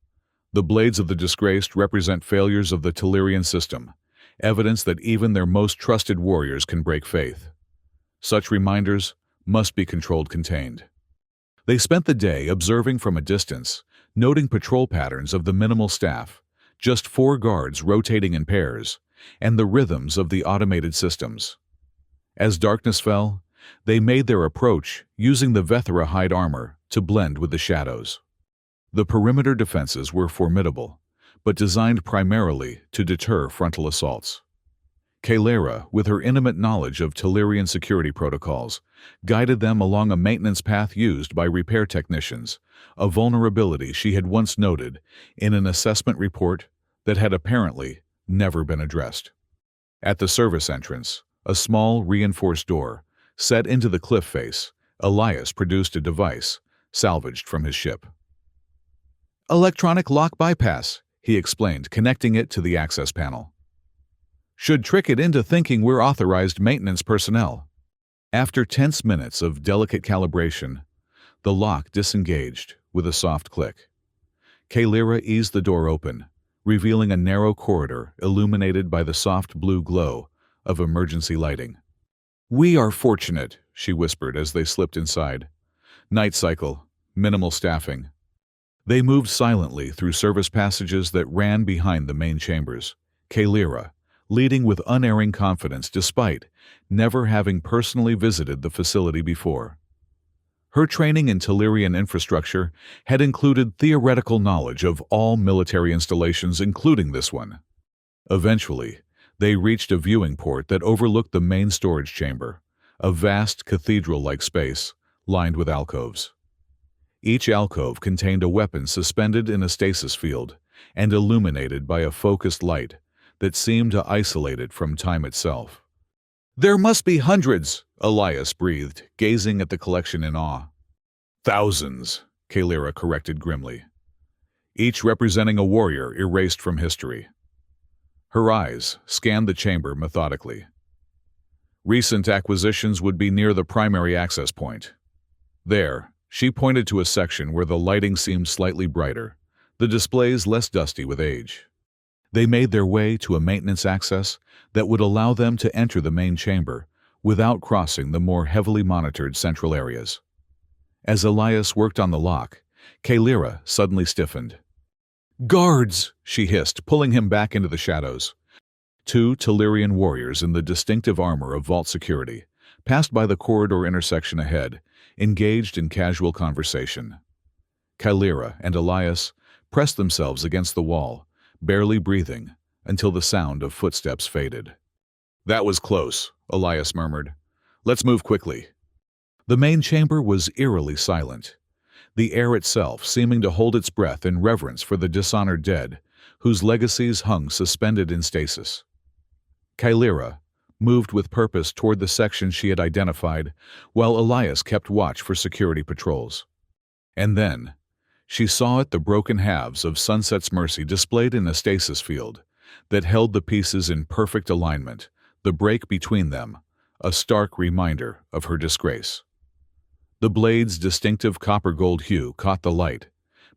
The blades of the disgraced represent failures of the Telerian system, evidence that even their most trusted warriors can break faith. Such reminders must be contained." They spent the day observing from a distance, noting patrol patterns of the minimal staff, just 4 guards rotating in pairs, and the rhythms of the automated systems. As darkness fell, they made their approach using the Vethra hide armor to blend with the shadows. The perimeter defenses were formidable, but designed primarily to deter frontal assaults. Kalira, with her intimate knowledge of Telerian security protocols, guided them along a maintenance path used by repair technicians, a vulnerability she had once noted in an assessment report that had apparently never been addressed. At the service entrance, a small reinforced door, set into the cliff face, Elias produced a device, salvaged from his ship. "Electronic lock bypass," he explained, connecting it to the access panel. "Should trick it into thinking we're authorized maintenance personnel." After tense minutes of delicate calibration, the lock disengaged with a soft click. Kaylira eased the door open, revealing a narrow corridor illuminated by the soft blue glow of emergency lighting. "We are fortunate," she whispered as they slipped inside. "Night cycle, minimal staffing." They moved silently through service passages that ran behind the main chambers, Kaylira leading with unerring confidence despite never having personally visited the facility before. Her training in Tellurian infrastructure had included theoretical knowledge of all military installations, including this one. Eventually, they reached a viewing port that overlooked the main storage chamber, a vast cathedral-like space lined with alcoves. Each alcove contained a weapon suspended in a stasis field and illuminated by a focused light that seemed to isolate it from time itself. "There must be hundreds," Elias breathed, gazing at the collection in awe. "Thousands," Kaylira corrected grimly, each representing a warrior erased from history. Her eyes scanned the chamber methodically. Recent acquisitions would be near the primary access point. There, she pointed to a section where the lighting seemed slightly brighter, the displays less dusty with age. They made their way to a maintenance access that would allow them to enter the main chamber without crossing the more heavily monitored central areas. As Elias worked on the lock, Kaylira suddenly stiffened. "Guards!" she hissed, pulling him back into the shadows. Two Tellurian warriors in the distinctive armor of vault security passed by the corridor intersection ahead, engaged in casual conversation. Kaylira and Elias pressed themselves against the wall, barely breathing, until the sound of footsteps faded. "That was close," Elias murmured. "Let's move quickly." The main chamber was eerily silent, the air itself seeming to hold its breath in reverence for the dishonored dead, whose legacies hung suspended in stasis. Kaylira moved with purpose toward the section she had identified, while Elias kept watch for security patrols. And then, she saw the broken halves of Sunset's Mercy displayed in a stasis field that held the pieces in perfect alignment, the break between them, a stark reminder of her disgrace. The blade's distinctive copper-gold hue caught the light,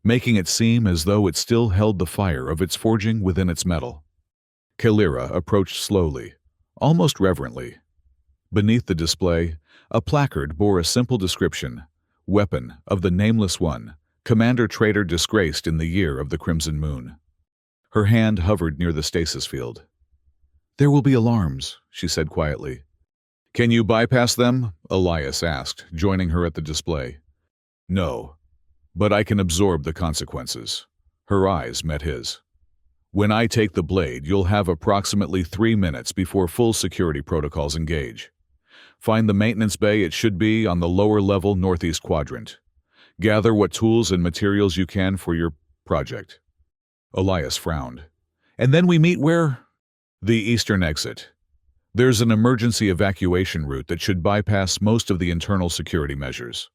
making it seem as though it still held the fire of its forging within its metal. Kaylira approached slowly, almost reverently. Beneath the display, a placard bore a simple description: "Weapon of the Nameless One, Commander Traitor disgraced in the year of the Crimson Moon." Her hand hovered near the stasis field. "There will be alarms," she said quietly. "Can you bypass them?" Elias asked, joining her at the display. "No, but I can absorb the consequences." Her eyes met his. "When I take the blade, you'll have approximately 3 minutes before full security protocols engage. Find the maintenance bay. It should be on the lower level northeast quadrant. Gather what tools and materials you can for your project." Elias frowned. "And then we meet where?" "The eastern exit. There's an emergency evacuation route that should bypass most of the internal security measures."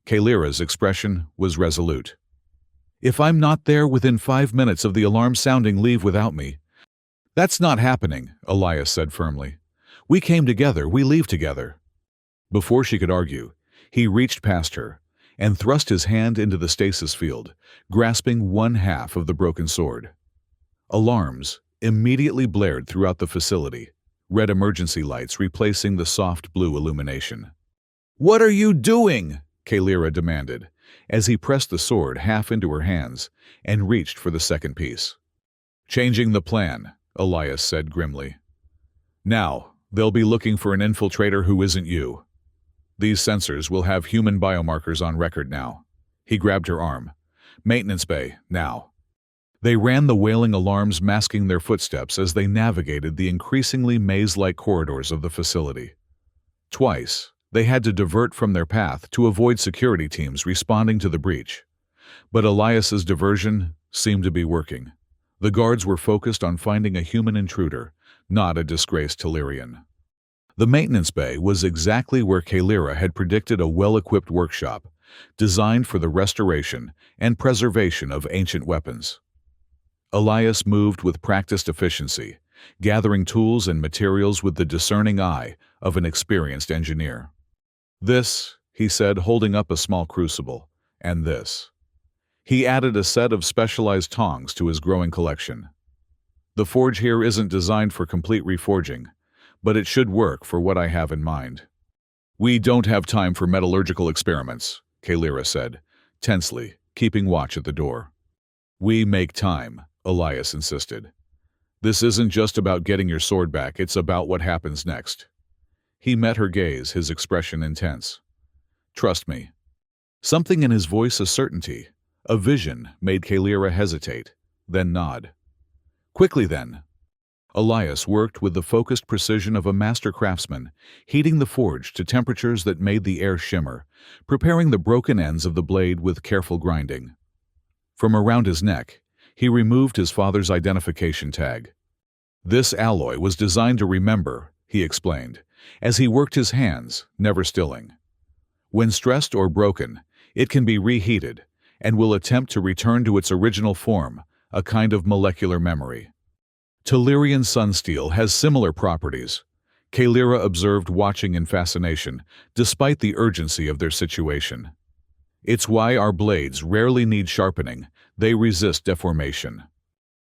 Kaylira's expression was resolute. "If I'm not there within 5 minutes of the alarm sounding, leave without me." "That's not happening," Elias said firmly. "We came together, we leave together." Before she could argue, he reached past her and thrust his hand into the stasis field, grasping one half of the broken sword. Alarms immediately blared throughout the facility, red emergency lights replacing the soft blue illumination. "What are you doing?" Kaylira demanded, as he pressed the sword half into her hands and reached for the second piece. "Changing the plan," Elias said grimly. "Now, they'll be looking for an infiltrator who isn't you. These sensors will have human biomarkers on record now." He grabbed her arm. "Maintenance bay, now." They ran the wailing alarms, masking their footsteps as they navigated the increasingly maze-like corridors of the facility. Twice, they had to divert from their path to avoid security teams responding to the breach. But Elias's diversion seemed to be working. The guards were focused on finding a human intruder, not a disgraced Tellurian. The maintenance bay was exactly where Kaylira had predicted a well-equipped workshop, designed for the restoration and preservation of ancient weapons. Elias moved with practiced efficiency, gathering tools and materials with the discerning eye of an experienced engineer. "This," he said, holding up a small crucible, "and this." He added a set of specialized tongs to his growing collection. "The forge here isn't designed for complete reforging, but it should work for what I have in mind." "We don't have time for metallurgical experiments," Kalira said, tensely, keeping watch at the door. "We make time," Elias insisted. "This isn't just about getting your sword back, it's about what happens next." He met her gaze, his expression intense. "Trust me." Something in his voice, a certainty, a vision, made Kalira hesitate, then nod. "Quickly then." Elias worked with the focused precision of a master craftsman, heating the forge to temperatures that made the air shimmer, preparing the broken ends of the blade with careful grinding. From around his neck, he removed his father's identification tag. "This alloy was designed to remember," he explained, as he worked his hands, never stilling. "When stressed or broken, it can be reheated, and will attempt to return to its original form, a kind of molecular memory." Tellurian sunsteel has similar properties, Kalira observed, watching in fascination, despite the urgency of their situation. "It's why our blades rarely need sharpening, they resist deformation."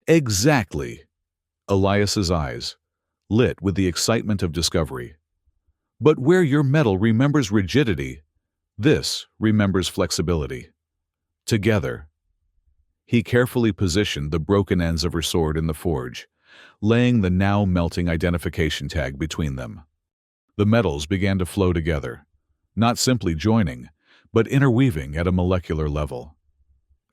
"Exactly." Elias's eyes, lit with the excitement of discovery. "But where your metal remembers rigidity, this remembers flexibility." Together. He carefully positioned the broken ends of her sword in the forge, laying the now melting identification tag between them. The metals began to flow together, not simply joining, but interweaving at a molecular level.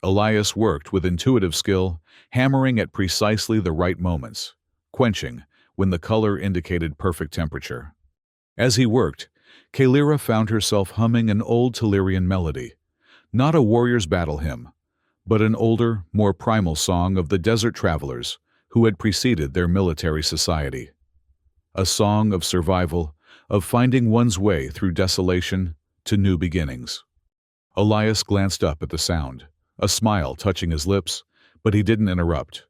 Elias worked with intuitive skill, hammering at precisely the right moments, quenching when the color indicated perfect temperature. As he worked, Kalira found herself humming an old Tellurian melody, not a warrior's battle hymn, but an older, more primal song of the desert travelers who had preceded their military society. A song of survival, of finding one's way through desolation to new beginnings. Elias glanced up at the sound, a smile touching his lips, but he didn't interrupt.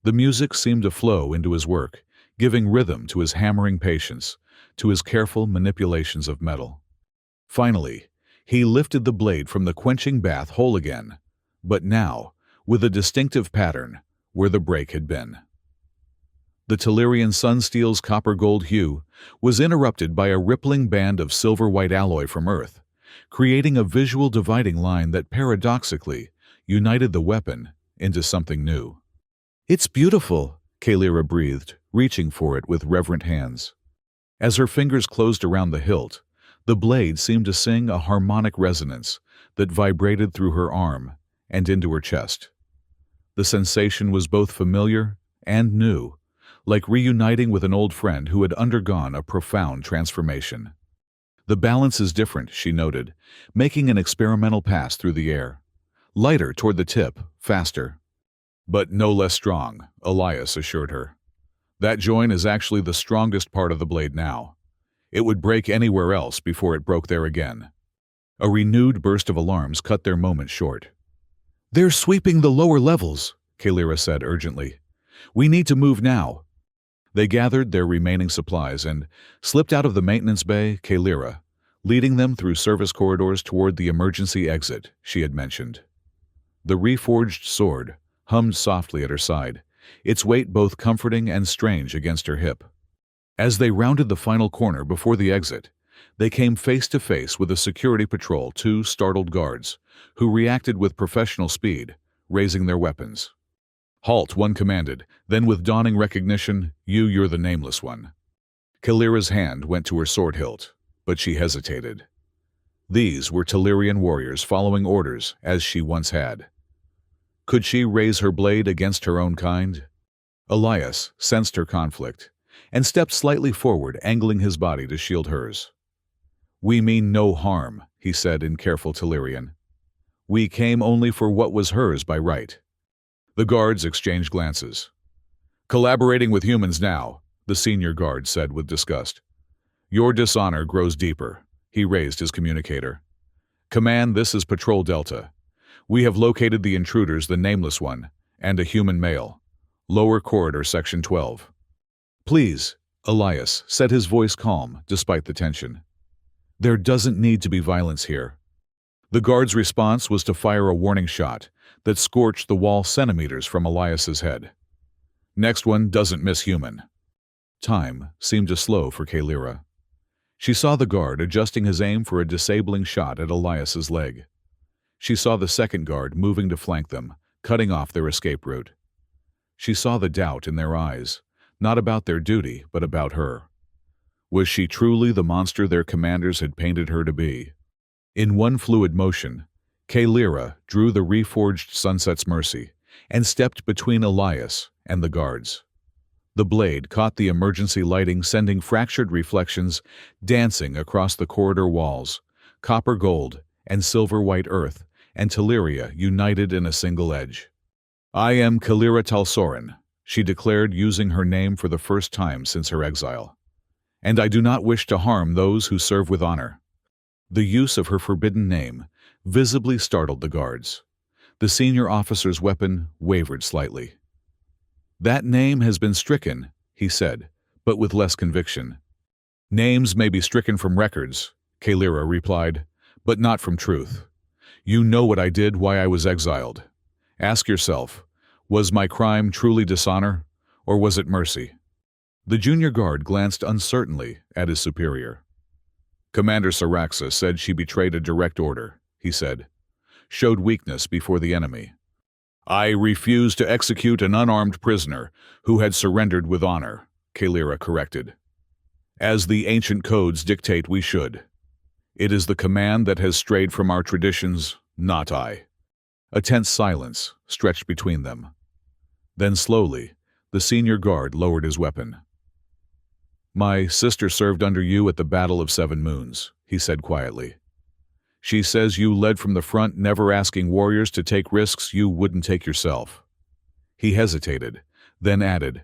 The music seemed to flow into his work, giving rhythm to his hammering patience, to his careful manipulations of metal. Finally, he lifted the blade from the quenching bath whole again, but now, with a distinctive pattern, where the break had been. The Tellurian sunsteel's copper-gold hue was interrupted by a rippling band of silver-white alloy from Earth, creating a visual dividing line that paradoxically united the weapon into something new. "It's beautiful," Kalira breathed, reaching for it with reverent hands. As her fingers closed around the hilt, the blade seemed to sing a harmonic resonance that vibrated through her arm and into her chest. The sensation was both familiar and new, like reuniting with an old friend who had undergone a profound transformation. "The balance is different," she noted, making an experimental pass through the air. "Lighter toward the tip, faster." "But no less strong," Elias assured her. "That joint is actually the strongest part of the blade now. It would break anywhere else before it broke there again." A renewed burst of alarms cut their moment short. "They're sweeping the lower levels," Kalira said urgently. "We need to move now." They gathered their remaining supplies and slipped out of the maintenance bay, Kalira, leading them through service corridors toward the emergency exit she had mentioned. The reforged sword hummed softly at her side, its weight both comforting and strange against her hip. As they rounded the final corner before the exit, they came face to face with a security patrol, two startled guards, who reacted with professional speed, raising their weapons. "Halt," one commanded, then with dawning recognition, "You're the nameless one." Kalira's hand went to her sword hilt, but she hesitated. These were Tellurian warriors following orders, as she once had. Could she raise her blade against her own kind? Elias sensed her conflict, and stepped slightly forward, angling his body to shield hers. "We mean no harm," he said in careful Tellurian. "We came only for what was hers by right." The guards exchanged glances. "Collaborating with humans now," the senior guard said with disgust. "Your dishonor grows deeper," he raised his communicator. "Command, this is Patrol Delta. We have located the intruders, the Nameless One, and a human male. Lower corridor, Section 12. "Please," Elias said, his voice calm despite the tension. There doesn't need to be violence here. The guard's response was to fire a warning shot that scorched the wall centimeters from Elias's head. Next one doesn't miss human. Time seemed to slow for Kalira. She saw the guard adjusting his aim for a disabling shot at Elias's leg. She saw the second guard moving to flank them, cutting off their escape route. She saw the doubt in their eyes, not about their duty, but about her. Was she truly the monster their commanders had painted her to be? In one fluid motion, Kalira drew the reforged Sunset's Mercy and stepped between Elias and the guards. The blade caught the emergency lighting, sending fractured reflections dancing across the corridor walls, copper gold and silver white earth and Teleria united in a single edge. "I am Kalira Talsorin," she declared, using her name for the first time since her exile. "And I do not wish to harm those who serve with honor." The use of her forbidden name visibly startled the guards. The senior officer's weapon wavered slightly. "That name has been stricken," he said, but with less conviction. "Names may be stricken from records," Kalira replied, "but not from truth. You know what I did, why I was exiled. Ask yourself, was my crime truly dishonor, or was it mercy?" The junior guard glanced uncertainly at his superior. "Commander Saraxa said she betrayed a direct order," he said. "Showed weakness before the enemy. I refused to execute an unarmed prisoner who had surrendered with honor," Kalira corrected. "As the ancient codes dictate we should. It is the command that has strayed from our traditions, not I." A tense silence stretched between them. Then slowly, the senior guard lowered his weapon. "My sister served under you at the Battle of 7 Moons," he said quietly. "She says you led from the front, never asking warriors to take risks you wouldn't take yourself." He hesitated, then added,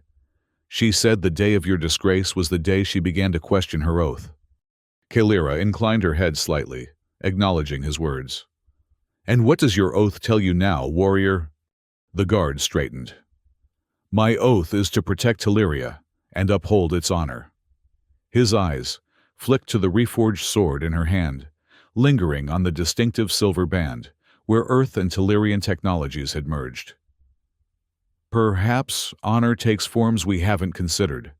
"She said the day of your disgrace was the day she began to question her oath." Kalira inclined her head slightly, acknowledging his words. "And what does your oath tell you now, warrior?" The guard straightened. "My oath is to protect Teleria and uphold its honor." His eyes flicked to the reforged sword in her hand, lingering on the distinctive silver band, where Earth and Telerian technologies had merged. "Perhaps honor takes forms we haven't considered."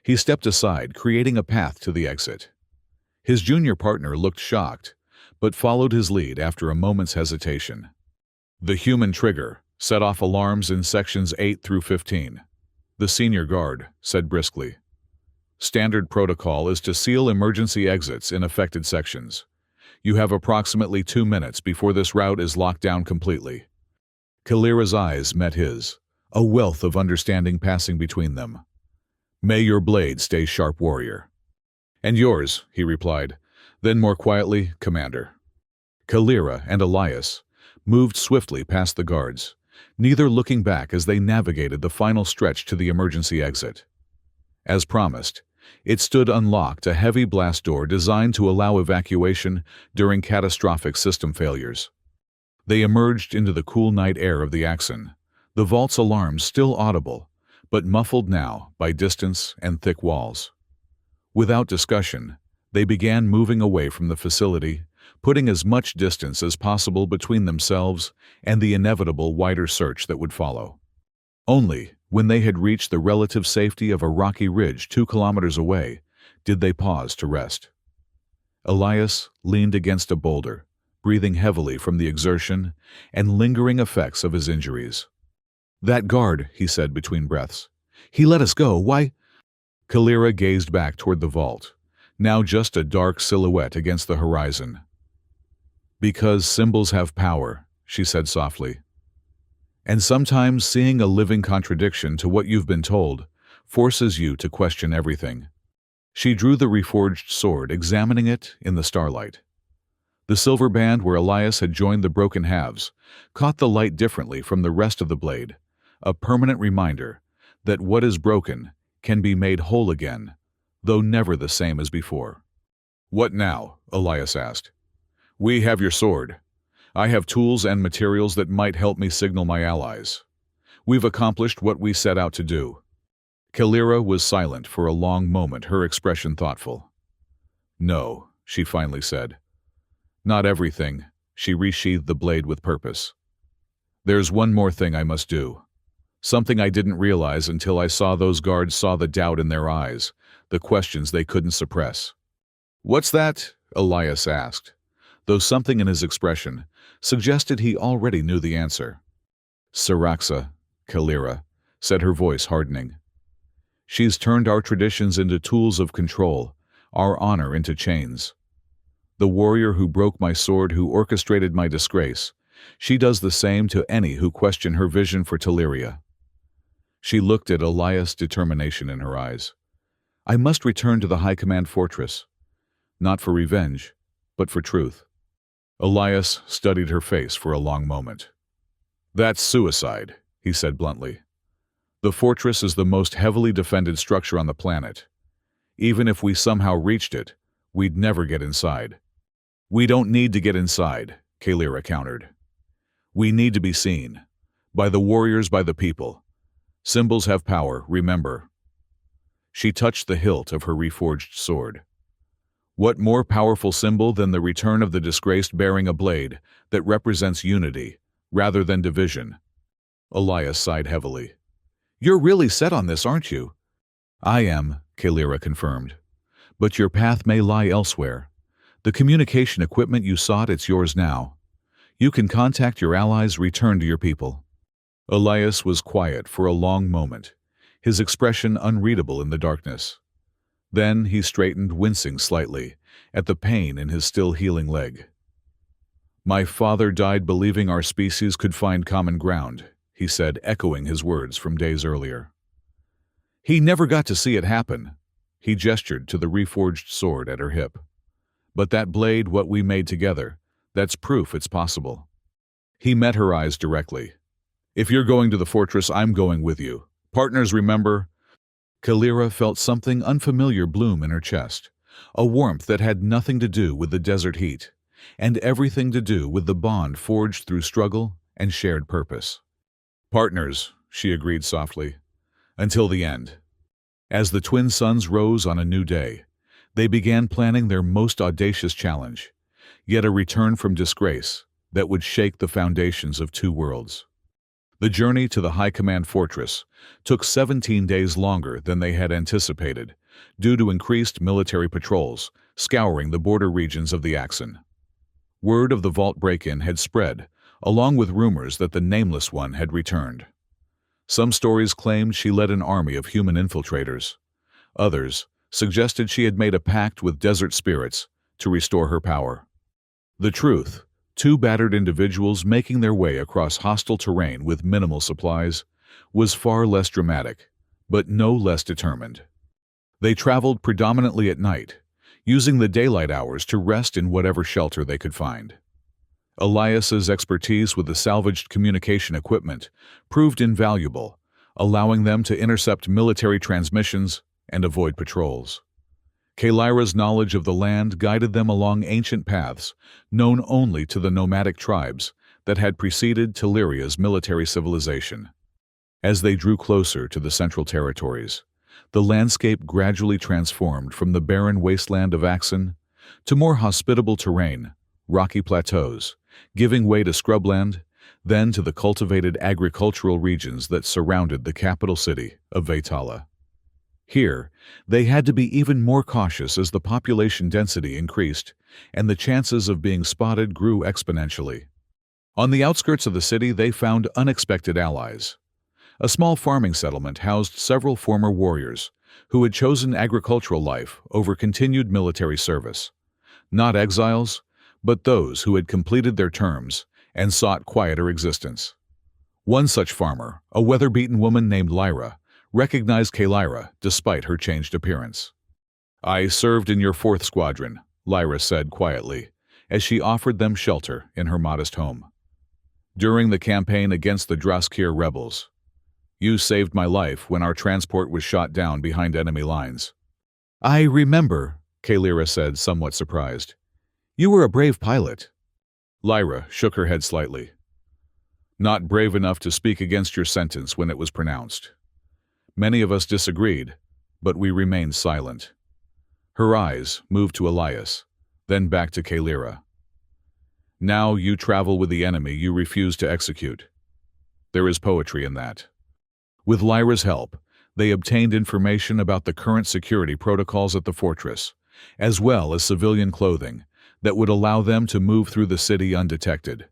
He stepped aside, creating a path to the exit. His junior partner looked shocked, but followed his lead after a moment's hesitation. "The human trigger set off alarms in sections 8 through 15. The senior guard said briskly. "Standard protocol is to seal emergency exits in affected sections. You have approximately 2 minutes before this route is locked down completely." Kalira's eyes met his, a wealth of understanding passing between them. "May your blade stay sharp, warrior." "And yours," he replied, then more quietly, "Commander." Kalira and Elias moved swiftly past the guards, neither looking back as they navigated the final stretch to the emergency exit. As promised, it stood unlocked, a heavy blast door designed to allow evacuation during catastrophic system failures. They emerged into the cool night air of the Axon, the vault's alarms still audible, but muffled now by distance and thick walls. Without discussion, they began moving away from the facility, putting as much distance as possible between themselves and the inevitable wider search that would follow. Only when they had reached the relative safety of a rocky ridge 2 kilometers away did they pause to rest. Elias leaned against a boulder, breathing heavily from the exertion and lingering effects of his injuries. "That guard," he said between breaths. "He let us go. Why?" Kalira gazed back toward the vault, now just a dark silhouette against the horizon. "Because symbols have power," she said softly. "And sometimes seeing a living contradiction to what you've been told forces you to question everything." She drew the reforged sword, examining it in the starlight. The silver band where Elias had joined the broken halves caught the light differently from the rest of the blade, a permanent reminder that what is broken can be made whole again, though never the same as before. "What now?" Elias asked. "We have your sword. I have tools and materials that might help me signal my allies. We've accomplished what we set out to do." Kalira was silent for a long moment, her expression thoughtful. "No," she finally said. "Not everything." She resheathed the blade with purpose. "There's one more thing I must do. Something I didn't realize until I saw those guards, saw the doubt in their eyes, the questions they couldn't suppress." "What's that?" Elias asked, though something in his expression suggested he already knew the answer. "Siraxa, Kalira," said her voice hardening. "She's turned our traditions into tools of control, our honor into chains. The warrior who broke my sword, who orchestrated my disgrace, she does the same to any who question her vision for Teleria." She looked at Elias, determination in her eyes. "I must return to the High Command Fortress, not for revenge, but for truth." Elias studied her face for a long moment. "That's suicide," he said bluntly. "The fortress is the most heavily defended structure on the planet. Even if we somehow reached it, we'd never get inside." "We don't need to get inside," Kalira countered. "We need to be seen. By the warriors, by the people. Symbols have power, remember." She touched the hilt of her reforged sword. What more powerful symbol than the return of the disgraced bearing a blade that represents unity, rather than division? Elias sighed heavily. "You're really set on this, aren't you?" "I am," Kalira confirmed. "But your path may lie elsewhere. The communication equipment you sought, it's yours now. You can contact your allies, return to your people." Elias was quiet for a long moment, his expression unreadable in the darkness. Then he straightened, wincing slightly at the pain in his still healing leg. "My father died believing our species could find common ground," he said, echoing his words from days earlier. "He never got to see it happen." He gestured to the reforged sword at her hip. "But that blade, what we made together, that's proof it's possible." He met her eyes directly. "If you're going to the fortress, I'm going with you. Partners, remember?" Kalira felt something unfamiliar bloom in her chest, a warmth that had nothing to do with the desert heat, and everything to do with the bond forged through struggle and shared purpose. "Partners," she agreed softly, "until the end." As the twin suns rose on a new day, they began planning their most audacious challenge, yet a return from disgrace that would shake the foundations of two worlds. The journey to the High Command Fortress took 17 days longer than they had anticipated, due to increased military patrols scouring the border regions of the Axon. Word of the vault break-in had spread, along with rumors that the Nameless One had returned. Some stories claimed she led an army of human infiltrators. Others suggested she had made a pact with desert spirits to restore her power. The truth, two battered individuals making their way across hostile terrain with minimal supplies, was far less dramatic, but no less determined. They traveled predominantly at night, using the daylight hours to rest in whatever shelter they could find. Elias's expertise with the salvaged communication equipment proved invaluable, allowing them to intercept military transmissions and avoid patrols. Kalira's knowledge of the land guided them along ancient paths known only to the nomadic tribes that had preceded Teleria's military civilization. As they drew closer to the Central Territories, the landscape gradually transformed from the barren wasteland of Axon to more hospitable terrain, rocky plateaus, giving way to scrubland, then to the cultivated agricultural regions that surrounded the capital city of Vaitala. Here, they had to be even more cautious as the population density increased and the chances of being spotted grew exponentially. On the outskirts of the city, they found unexpected allies. A small farming settlement housed several former warriors who had chosen agricultural life over continued military service. Not exiles, but those who had completed their terms and sought quieter existence. One such farmer, a weather-beaten woman named Lyra, recognized Kalira despite her changed appearance. "I served in your 4th Squadron," Lyra said quietly, as she offered them shelter in her modest home. "During the campaign against the Draskir rebels. You saved my life when our transport was shot down behind enemy lines." "I remember," Kalira said, somewhat surprised. "You were a brave pilot." Lyra shook her head slightly. "Not brave enough to speak against your sentence when it was pronounced. Many of us disagreed, but we remained silent. Her eyes moved to Elias, then back to Kalira. Now you travel with the enemy you refuse to execute. There is poetry in that. With Lyra's help, they obtained information about the current security protocols at the fortress, as well as civilian clothing that would allow them to move through the city undetected.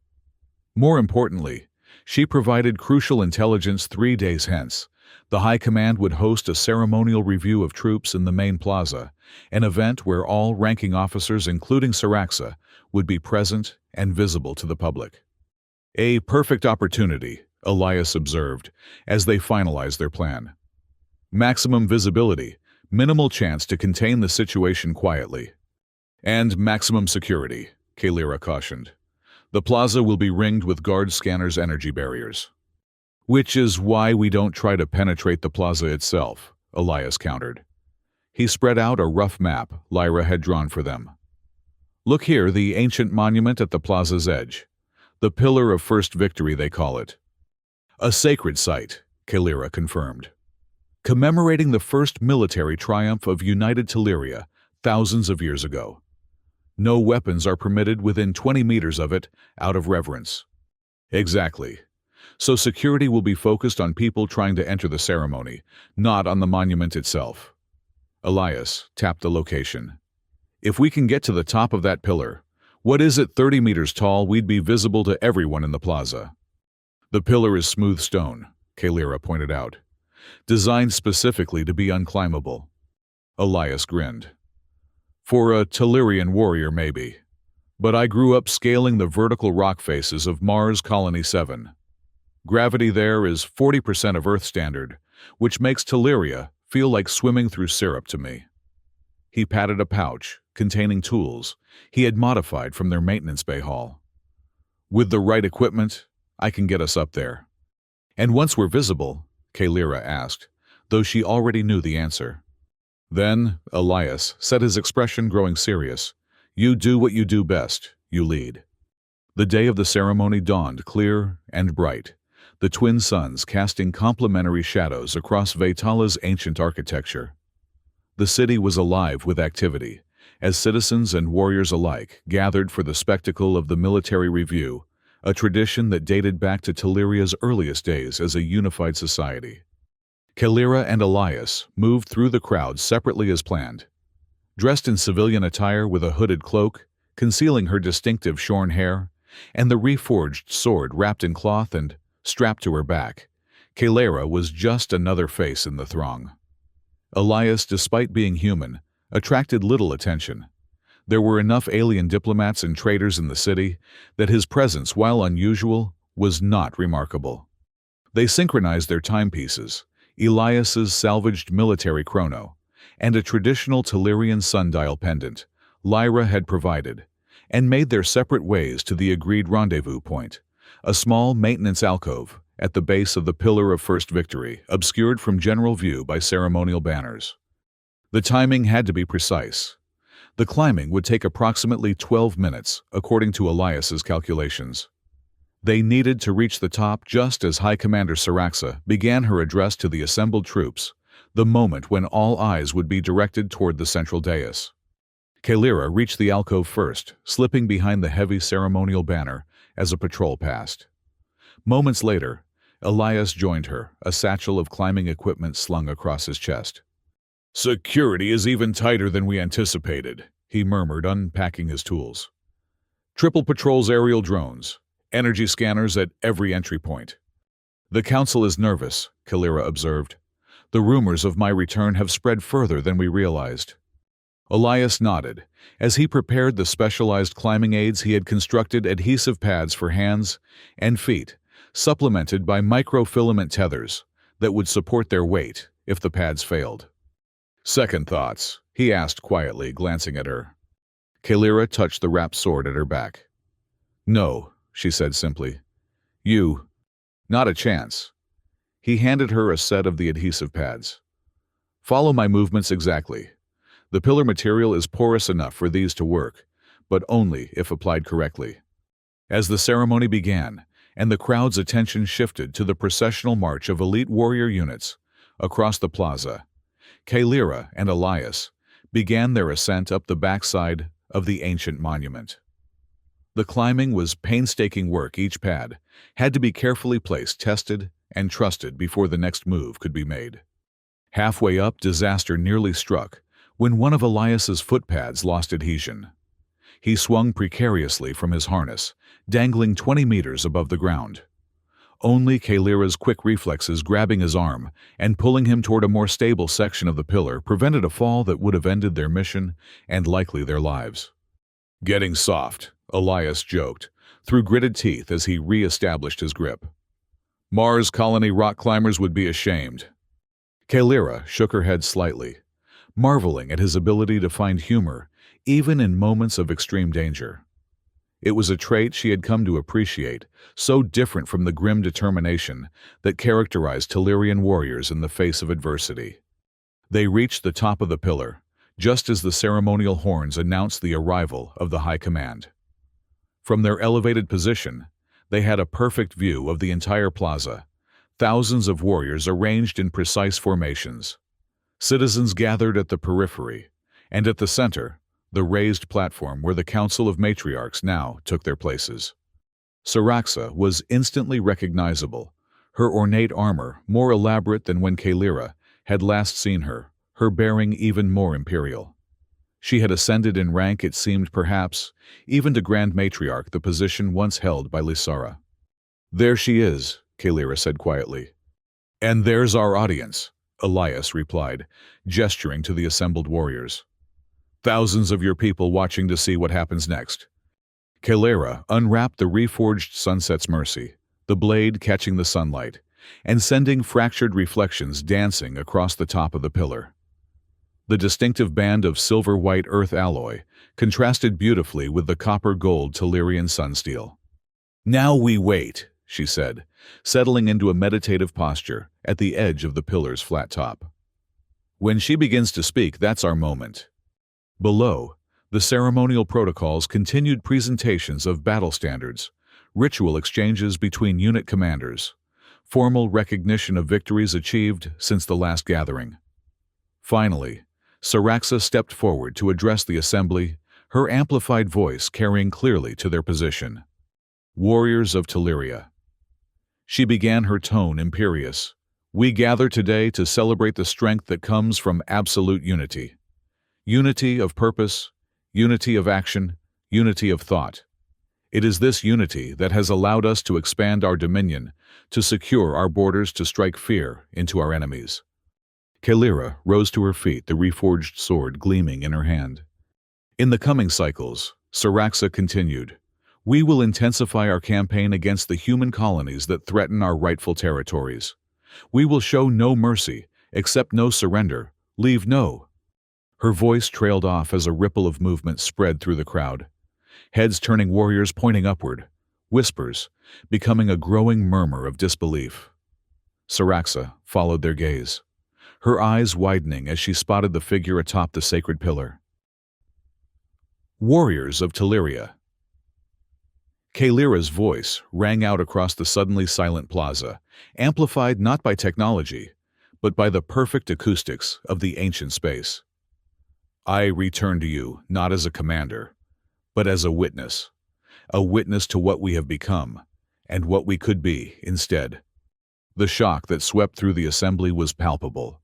More importantly, she provided crucial intelligence 3 days hence. The High Command would host a ceremonial review of troops in the main plaza, an event where all ranking officers, including Syraxa, would be present and visible to the public. A perfect opportunity, Elias observed, as they finalized their plan. Maximum visibility, minimal chance to contain the situation quietly. And maximum security, Kalira cautioned. The plaza will be ringed with guard scanners' energy barriers. Which is why we don't try to penetrate the plaza itself, Elias countered. He spread out a rough map Lyra had drawn for them. Look here, the ancient monument at the plaza's edge. The Pillar of First Victory, they call it. A sacred site, Kalira confirmed. Commemorating the first military triumph of United Teleria thousands of years ago. No weapons are permitted within 20 meters of it out of reverence. Exactly. So security will be focused on people trying to enter the ceremony, not on the monument itself. Elias tapped the location. If we can get to the top of that pillar, what is it 30 meters tall, we'd be visible to everyone in the plaza. The pillar is smooth stone, Kalira pointed out, designed specifically to be unclimbable. Elias grinned. For a Telerian warrior, maybe. But I grew up scaling the vertical rock faces of Mars Colony 7. Gravity there is 40% of Earth standard, which makes Teleria feel like swimming through syrup to me. He patted a pouch containing tools he had modified from their maintenance bay hall. With the right equipment, I can get us up there. And once we're visible, Kalira asked, though she already knew the answer. Then, Elias said, his expression growing serious, you do what you do best, you lead. The day of the ceremony dawned clear and bright, the twin suns casting complementary shadows across Vaitala's ancient architecture. The city was alive with activity, as citizens and warriors alike gathered for the spectacle of the military review, a tradition that dated back to Teleria's earliest days as a unified society. Kalira and Elias moved through the crowd separately as planned. Dressed in civilian attire with a hooded cloak, concealing her distinctive shorn hair, and the reforged sword wrapped in cloth and strapped to her back, Kalira was just another face in the throng. Elias, despite being human, attracted little attention. There were enough alien diplomats and traders in the city that his presence, while unusual, was not remarkable. They synchronized their timepieces, Elias's salvaged military chrono, and a traditional Telerian sundial pendant Lyra had provided, and made their separate ways to the agreed rendezvous point, a small maintenance alcove at the base of the Pillar of First Victory, obscured from general view by ceremonial banners. The timing had to be precise. The climbing would take approximately 12 minutes, according to Elias's calculations. They needed to reach the top just as High Commander Syraxa began her address to the assembled troops, the moment when all eyes would be directed toward the central dais. Kalira reached the alcove first, slipping behind the heavy ceremonial banner as a patrol passed. Moments later, Elias joined her, a satchel of climbing equipment slung across his chest. "Security is even tighter than we anticipated," he murmured, unpacking his tools. "Triple patrols, aerial drones, energy scanners at every entry point." "The council is nervous," Kalira observed. "The rumors of my return have spread further than we realized." Elias nodded. As he prepared the specialized climbing aids, he had constructed adhesive pads for hands and feet, supplemented by microfilament tethers that would support their weight if the pads failed. "Second thoughts?" he asked quietly, glancing at her. Kalira touched the wrapped sword at her back. "No," she said simply. "You. Not a chance." He handed her a set of the adhesive pads. "Follow my movements exactly. The pillar material is porous enough for these to work, but only if applied correctly." As the ceremony began, and the crowd's attention shifted to the processional march of elite warrior units, Across the plaza, Kailira and Elias began their ascent up the backside of the ancient monument. The climbing was painstaking work. Each pad had to be carefully placed, tested, and trusted before the next move could be made. Halfway up, disaster nearly struck when one of Elias's footpads lost adhesion. He swung precariously from his harness, dangling 20 meters above the ground. Only Kailira's quick reflexes, grabbing his arm and pulling him toward a more stable section of the pillar, prevented a fall that would have ended their mission and likely their lives. "Getting soft," Elias joked, through gritted teeth as he re-established his grip. "Mars colony rock climbers would be ashamed." Kailira shook her head slightly, marveling at his ability to find humor even in moments of extreme danger. It was a trait she had come to appreciate, so different from the grim determination that characterized Tellurian warriors in the face of adversity. They reached the top of the pillar, just as the ceremonial horns announced the arrival of the High Command. From their elevated position, they had a perfect view of the entire plaza, thousands of warriors arranged in precise formations. Citizens gathered at the periphery, and at the center, the raised platform where the Council of Matriarchs now took their places. Siraxa was instantly recognizable, her ornate armor more elaborate than when Kailira had last seen her, her bearing even more imperial. She had ascended in rank, it seemed, perhaps, even to Grand Matriarch, the position once held by Lysara. "There she is," Kailira said quietly. "And there's our audience," Elias replied, gesturing to the assembled warriors. "Thousands of your people watching to see what happens next." Kailira unwrapped the reforged Sunset's Mercy, the blade catching the sunlight, and sending fractured reflections dancing across the top of the pillar. The distinctive band of silver-white earth alloy contrasted beautifully with the copper-gold Tellurian sunsteel. "Now we wait," she said, settling into a meditative posture at the edge of the pillar's flat top. "When she begins to speak, that's our moment." Below, the ceremonial protocols continued presentations of battle standards, ritual exchanges between unit commanders, formal recognition of victories achieved since the last gathering. Finally, Siraxa stepped forward to address the assembly, her amplified voice carrying clearly to their position. "Warriors of Telluria." She began, her tone imperious. "We gather today to celebrate the strength that comes from absolute unity. Unity of purpose, unity of action, unity of thought. It is this unity that has allowed us to expand our dominion, to secure our borders, to strike fear into our enemies." Kailira rose to her feet, the reforged sword gleaming in her hand. "In the coming cycles," Siraxa continued, "we will intensify our campaign against the human colonies that threaten our rightful territories. We will show no mercy, accept no surrender, leave no—" Her voice trailed off as a ripple of movement spread through the crowd. Heads turning, warriors pointing upward, whispers becoming a growing murmur of disbelief. Siraxa followed their gaze, her eyes widening as she spotted the figure atop the sacred pillar. "Warriors of Telluria." Kailira's voice rang out across the suddenly silent plaza, amplified not by technology, but by the perfect acoustics of the ancient space. "I return to you not as a commander, but as a witness to what we have become, and what we could be instead." The shock that swept through the assembly was palpable.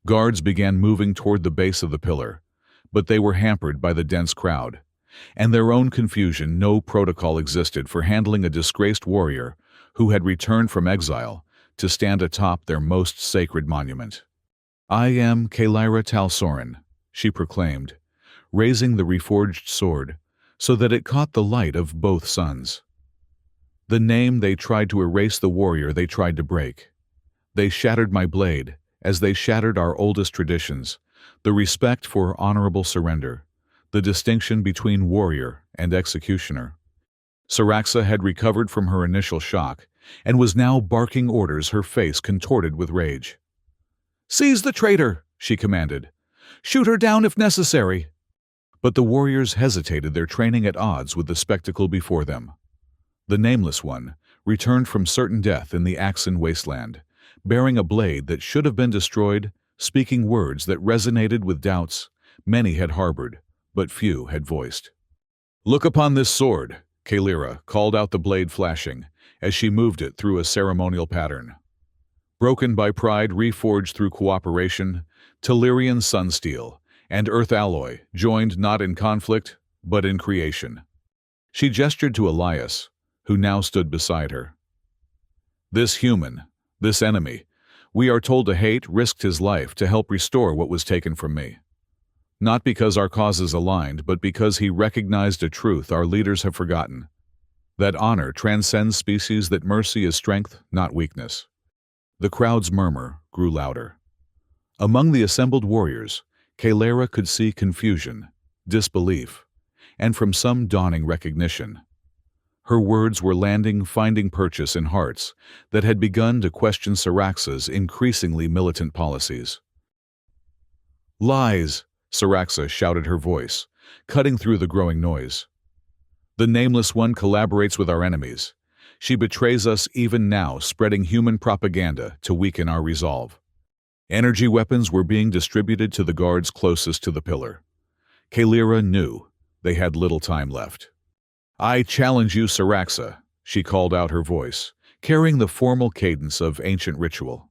Guards began moving toward the base of the pillar, but they were hampered by the dense crowd, and their own confusion. No protocol existed for handling a disgraced warrior who had returned from exile to stand atop their most sacred monument. "I am Kailira Talsorin," she proclaimed, raising the reforged sword so that it caught the light of both suns. The name they tried to erase, the warrior they tried to break. They shattered my blade as they shattered our oldest traditions, the respect for honorable surrender, the distinction between warrior and executioner. Siraxa had recovered from her initial shock and was now barking orders, her face contorted with rage. "Seize the traitor," she commanded. "Shoot her down if necessary." But the warriors hesitated, their training at odds with the spectacle before them. The Nameless One returned from certain death in the Axan wasteland, bearing a blade that should have been destroyed, speaking words that resonated with doubts many had harbored, but few had voiced. "Look upon this sword," Kalira called out, the blade flashing, as she moved it through a ceremonial pattern. Broken by pride, reforged through cooperation, Tellyrian sunsteel and earth alloy joined not in conflict, but in creation. She gestured to Elias, who now stood beside her. "This human, this enemy, we are told to hate, risked his life to help restore what was taken from me. Not because our causes aligned, but because he recognized a truth our leaders have forgotten. That honor transcends species, that mercy is strength, not weakness." The crowd's murmur grew louder. Among the assembled warriors, Kalira could see confusion, disbelief, and from some dawning recognition. Her words were landing, finding purchase in hearts that had begun to question Syraxa's increasingly militant policies. "Lies!" Syraxa shouted, her voice cutting through the growing noise. "The Nameless One collaborates with our enemies. She betrays us even now, spreading human propaganda to weaken our resolve." Energy weapons were being distributed to the guards closest to the pillar. Kalira knew they had little time left. "I challenge you, Syraxa," she called out, her voice carrying the formal cadence of ancient ritual.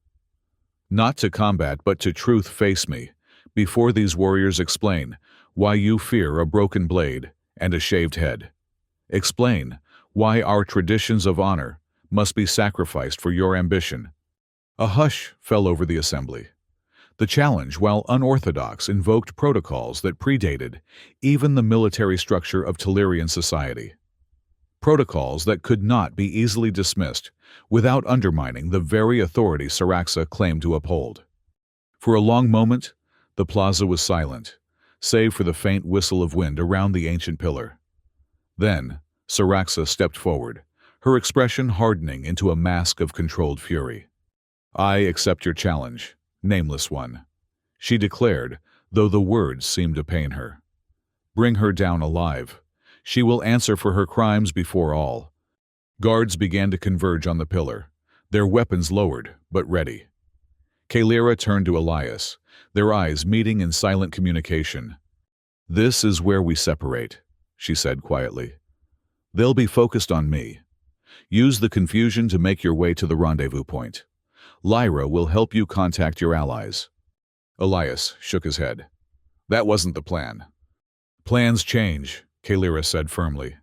"Not to combat, but to truth. Face me before these warriors. Explain why you fear a broken blade and a shaved head. Explain why our traditions of honor must be sacrificed for your ambition." A hush fell over the assembly. The challenge, while unorthodox, invoked protocols that predated even the military structure of Tellyrian society. Protocols that could not be easily dismissed without undermining the very authority Syraxa claimed to uphold. For a long moment, the plaza was silent, save for the faint whistle of wind around the ancient pillar. Then, Syraxa stepped forward, her expression hardening into a mask of controlled fury. "I accept your challenge, Nameless One," she declared, though the words seemed to pain her. "Bring her down alive. She will answer for her crimes before all." Guards began to converge on the pillar, their weapons lowered but ready. Kalira turned to Elias, their eyes meeting in silent communication. "This is where we separate," she said quietly. "They'll be focused on me. Use the confusion to make your way to the rendezvous point. Lyra will help you contact your allies." Elias shook his head. "That wasn't the plan." "Plans change," Kalira said firmly.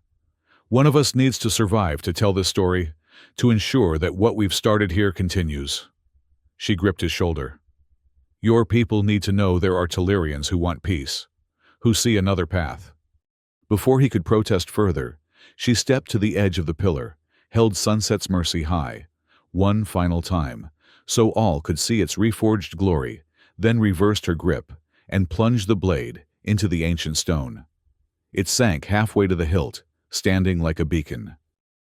"One of us needs to survive to tell this story, to ensure that what we've started here continues." She gripped his shoulder. "Your people need to know there are Tellyrians who want peace, who see another path." Before he could protest further, she stepped to the edge of the pillar, held Sunset's mercy high, one final time, so all could see its reforged glory, then reversed her grip and plunged the blade into the ancient stone. It sank halfway to the hilt, standing like a beacon.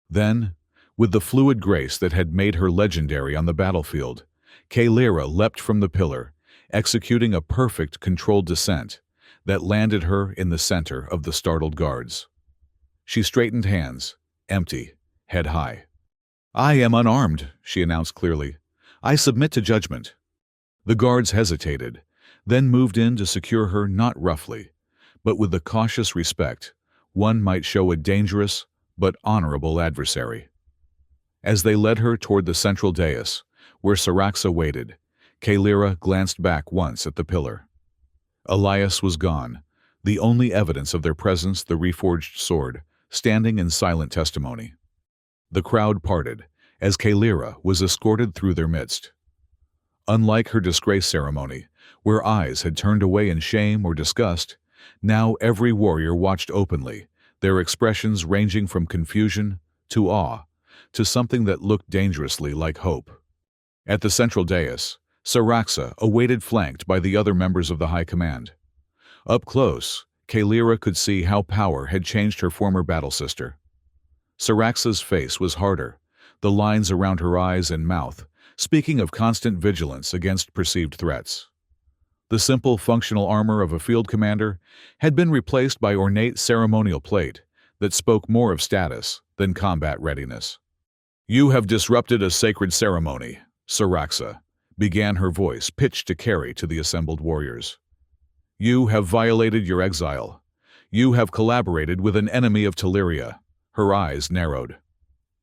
Then, with the fluid grace that had made her legendary on the battlefield, Kalira leapt from the pillar, executing a perfect controlled descent that landed her in the center of the startled guards. She straightened hands, empty, head high. "I am unarmed," she announced clearly. "I submit to judgment." The guards hesitated, then moved in to secure her, not roughly, but with the cautious respect one might show a dangerous but honorable adversary. As they led her toward the central dais, where Syraxa waited, Kalira glanced back once at the pillar. Elias was gone, the only evidence of their presence the reforged sword, standing in silent testimony. The crowd parted, as Kalira was escorted through their midst. Unlike her disgrace ceremony, where eyes had turned away in shame or disgust, now every warrior watched openly, their expressions ranging from confusion to awe, to something that looked dangerously like hope. At the central dais, Syraxa awaited, flanked by the other members of the High Command. Up close, Kalira could see how power had changed her former battle sister. Syraxa's face was harder, the lines around her eyes and mouth speaking of constant vigilance against perceived threats. The simple functional armor of a field commander had been replaced by ornate ceremonial plate that spoke more of status than combat readiness. "You have disrupted a sacred ceremony," Siraxa, began her voice pitched to carry to the assembled warriors. You have violated your exile. You have collaborated with an enemy of Teleria. Her eyes narrowed.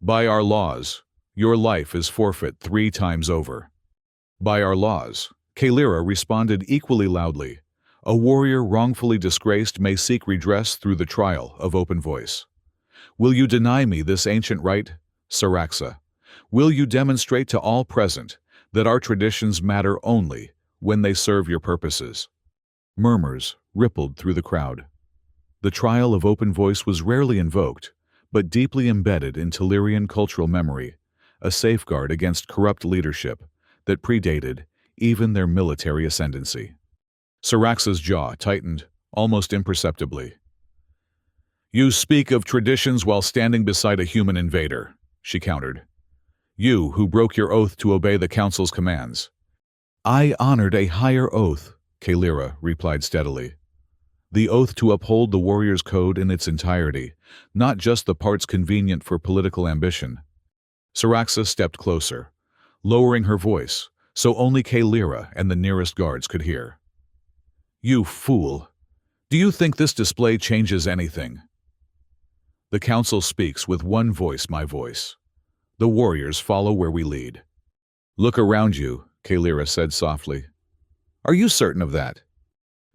By our laws, your life is forfeit 3 times over. By our laws, Kalira responded equally loudly. A warrior wrongfully disgraced may seek redress through the trial of open voice. Will you deny me this ancient right, Siraxa? Will you demonstrate to all present that our traditions matter only when they serve your purposes? Murmurs rippled through the crowd. The trial of open voice was rarely invoked, but deeply embedded in Telerian cultural memory, a safeguard against corrupt leadership that predated even their military ascendancy. Siraxa's jaw tightened, almost imperceptibly. You speak of traditions while standing beside a human invader, she countered. You who broke your oath to obey the council's commands. I honored a higher oath, Kalira replied steadily. The oath to uphold the warrior's code in its entirety, not just the parts convenient for political ambition. Siraxa stepped closer, lowering her voice so only Kalira and the nearest guards could hear. You fool! Do you think this display changes anything? The council speaks with one voice, my voice. The warriors follow where we lead. Look around you, Kalira said softly. Are you certain of that?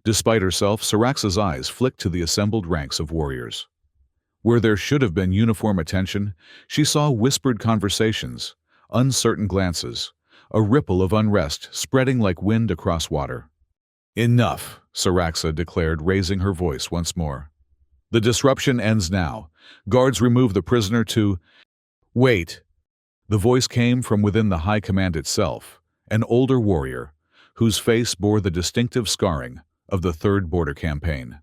Despite herself, Siraxa's eyes flicked to the assembled ranks of warriors. Where there should have been uniform attention, she saw whispered conversations, uncertain glances, a ripple of unrest spreading like wind across water. Enough, Siraxa declared, raising her voice once more. The disruption ends now. Guards remove the prisoner to... Wait! The voice came from within the High Command itself, an older warrior, whose face bore the distinctive scarring of the Third Border Campaign.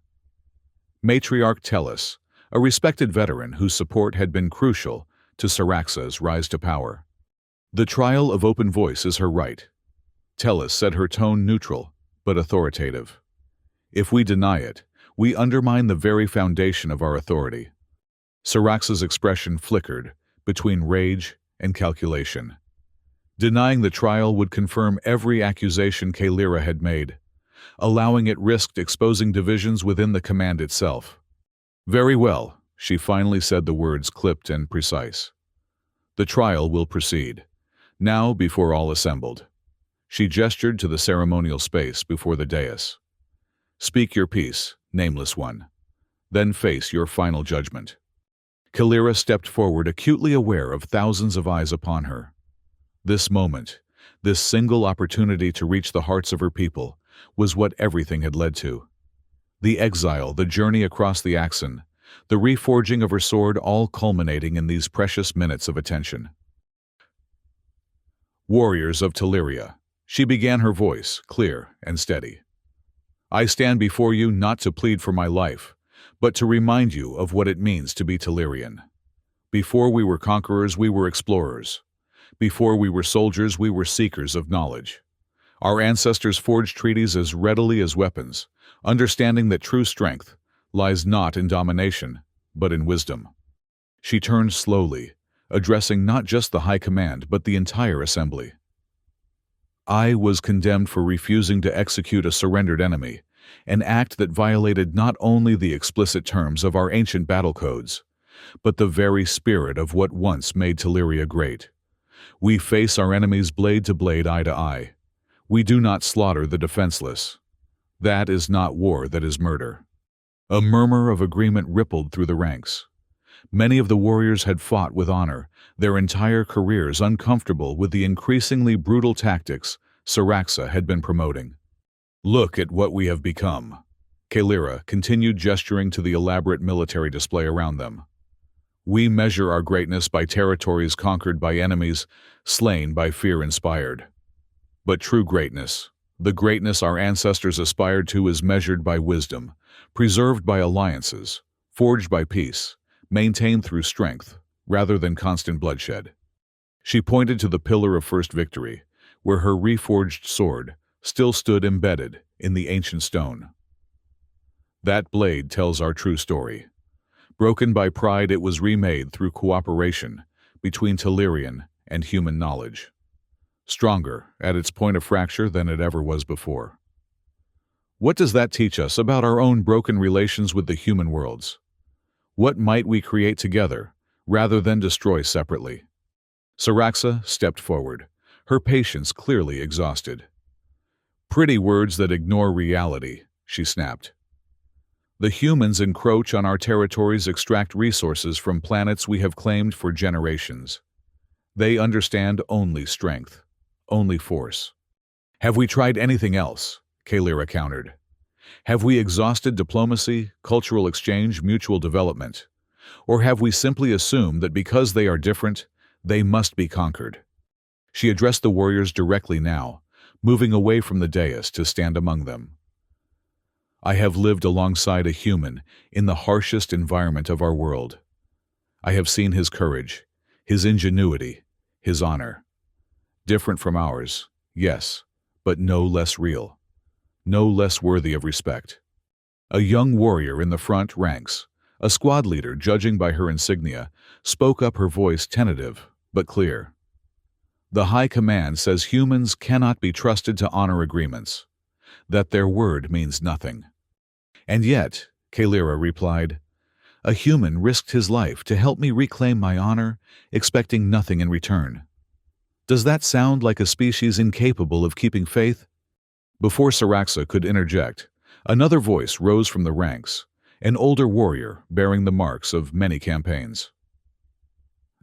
Matriarch Tellus, a respected veteran whose support had been crucial to Siraxa's rise to power. The trial of open voice is her right. Tellus said, her tone neutral, but authoritative. If we deny it, we undermine the very foundation of our authority. Siraxa's expression flickered between rage and calculation. Denying the trial would confirm every accusation Kalira had made. Allowing it risked exposing divisions within the command itself. Very well, she finally said, the words clipped and precise. The trial will proceed. Now, before all assembled. She gestured to the ceremonial space before the dais. Speak your piece, nameless one. Then face your final judgment. Kalira stepped forward, acutely aware of thousands of eyes upon her. This moment, this single opportunity to reach the hearts of her people, was what everything had led to. The exile, the journey across the Axon, the reforging of her sword, all culminating in these precious minutes of attention. Warriors of Teleria, she began, her voice clear and steady. I stand before you not to plead for my life, but to remind you of what it means to be Telerian. Before we were conquerors, we were explorers. Before we were soldiers, we were seekers of knowledge. Our ancestors forged treaties as readily as weapons, understanding that true strength lies not in domination, but in wisdom. She turned slowly, addressing not just the High Command, but the entire assembly. I was condemned for refusing to execute a surrendered enemy, an act that violated not only the explicit terms of our ancient battle codes, but the very spirit of what once made Teleria great. We face our enemies blade to blade, eye to eye. We do not slaughter the defenseless. That is not war, that is murder. A murmur of agreement rippled through the ranks. Many of the warriors had fought with honor, their entire careers uncomfortable with the increasingly brutal tactics Siraxa had been promoting. Look at what we have become. Kalira continued, gesturing to the elaborate military display around them. We measure our greatness by territories conquered by enemies, slain by fear inspired. But true greatness, the greatness our ancestors aspired to, is measured by wisdom, preserved by alliances, forged by peace, maintained through strength, rather than constant bloodshed. She pointed to the pillar of first victory, where her reforged sword still stood embedded in the ancient stone. That blade tells our true story. Broken by pride, it was remade through cooperation between Telerian and human knowledge. stronger at its point of fracture than it ever was before. What does that teach us about our own broken relations with the human worlds? What might we create together, rather than destroy separately? Saraxa stepped forward, her patience clearly exhausted. Pretty words that ignore reality, she snapped. The humans encroach on our territories, extract resources from planets we have claimed for generations. They understand only strength, only force. Have we tried anything else? Kalira countered. Have we exhausted diplomacy, cultural exchange, mutual development? Or have we simply assumed that because they are different, they must be conquered? She addressed the warriors directly now, moving away from the dais to stand among them. I have lived alongside a human in the harshest environment of our world. I have seen his courage, his ingenuity, his honor. Different from ours, yes, but no less real, no less worthy of respect. A young warrior in the front ranks, a squad leader judging by her insignia, spoke up, her voice tentative but clear. The High Command says humans cannot be trusted to honor agreements, that their word means nothing. And yet, Kalira replied, a human risked his life to help me reclaim my honor, expecting nothing in return. Does that sound like a species incapable of keeping faith? Before Saraxa could interject, another voice rose from the ranks, an older warrior bearing the marks of many campaigns.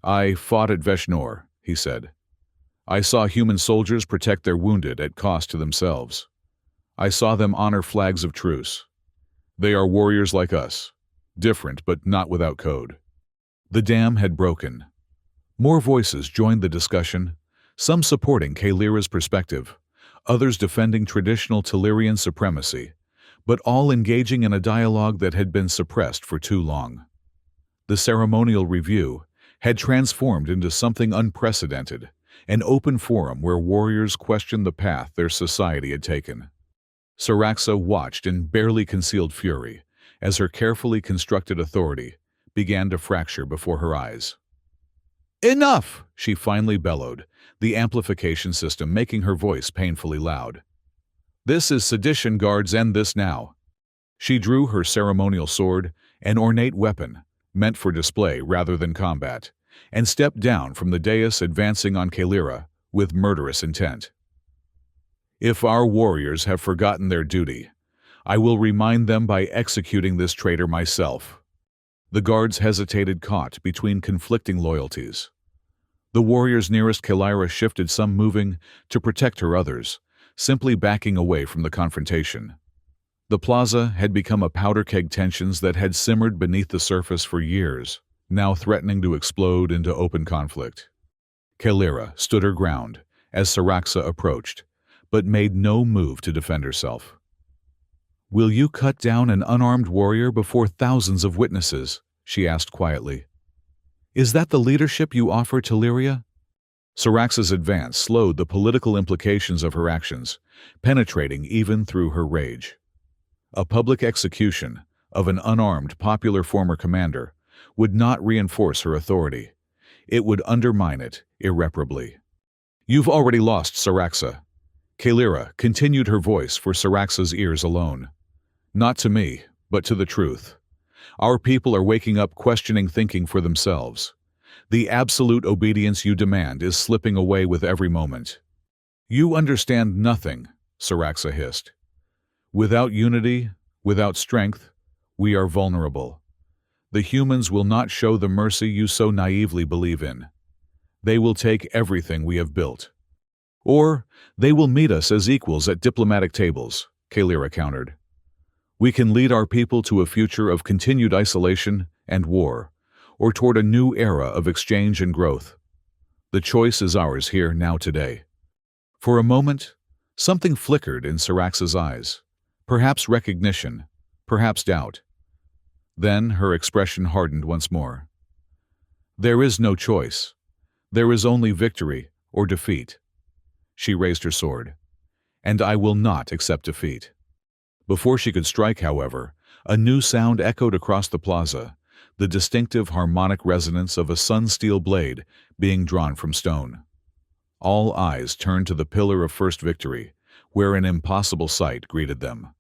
I fought at Veshnor, he said. I saw human soldiers protect their wounded at cost to themselves. I saw them honor flags of truce. They are warriors like us, different but not without code. The dam had broken. More voices joined the discussion, some supporting Kalira's perspective, others defending traditional Telerian supremacy, but all engaging in a dialogue that had been suppressed for too long. The ceremonial review had transformed into something unprecedented, an open forum where warriors questioned the path their society had taken. Saraxa watched in barely concealed fury as her carefully constructed authority began to fracture before her eyes. Enough! She finally bellowed, the amplification system making her voice painfully loud. This is sedition, guards, end this now. She drew her ceremonial sword, an ornate weapon, meant for display rather than combat, and stepped down from the dais, advancing on Kalira with murderous intent. If our warriors have forgotten their duty, I will remind them by executing this traitor myself. The guards hesitated, caught between conflicting loyalties. The warriors nearest Kalira shifted, some moving to protect her, others simply backing away from the confrontation. The plaza had become a powder keg, tensions that had simmered beneath the surface for years, now threatening to explode into open conflict. Kalira stood her ground as Saraxa approached, but made no move to defend herself. Will you cut down an unarmed warrior before thousands of witnesses? She asked quietly. Is that the leadership you offer Teleria? Saraxa's advance slowed the political implications of her actions, penetrating even through her rage. A public execution of an unarmed popular former commander would not reinforce her authority. It would undermine it irreparably. You've already lost, Saraxa. Kalira continued, her voice for Saraxa's ears alone. Not to me, but to the truth. Our people are waking up, questioning, thinking for themselves. The absolute obedience you demand is slipping away with every moment. You understand nothing, Saraxa hissed. Without unity, without strength, we are vulnerable. The humans will not show the mercy you so naively believe in. They will take everything we have built. Or they will meet us as equals at diplomatic tables, Kalira countered. We can lead our people to a future of continued isolation and war, or toward a new era of exchange and growth. The choice is ours here, now, today. For a moment, something flickered in Saraxa's eyes, perhaps recognition, perhaps doubt. Then her expression hardened once more. There is no choice. There is only victory or defeat. She raised her sword. And I will not accept defeat. Before she could strike, however, a new sound echoed across the plaza, the distinctive harmonic resonance of a sun-steel blade being drawn from stone. all eyes turned to the Pillar of First Victory, where an impossible sight greeted them.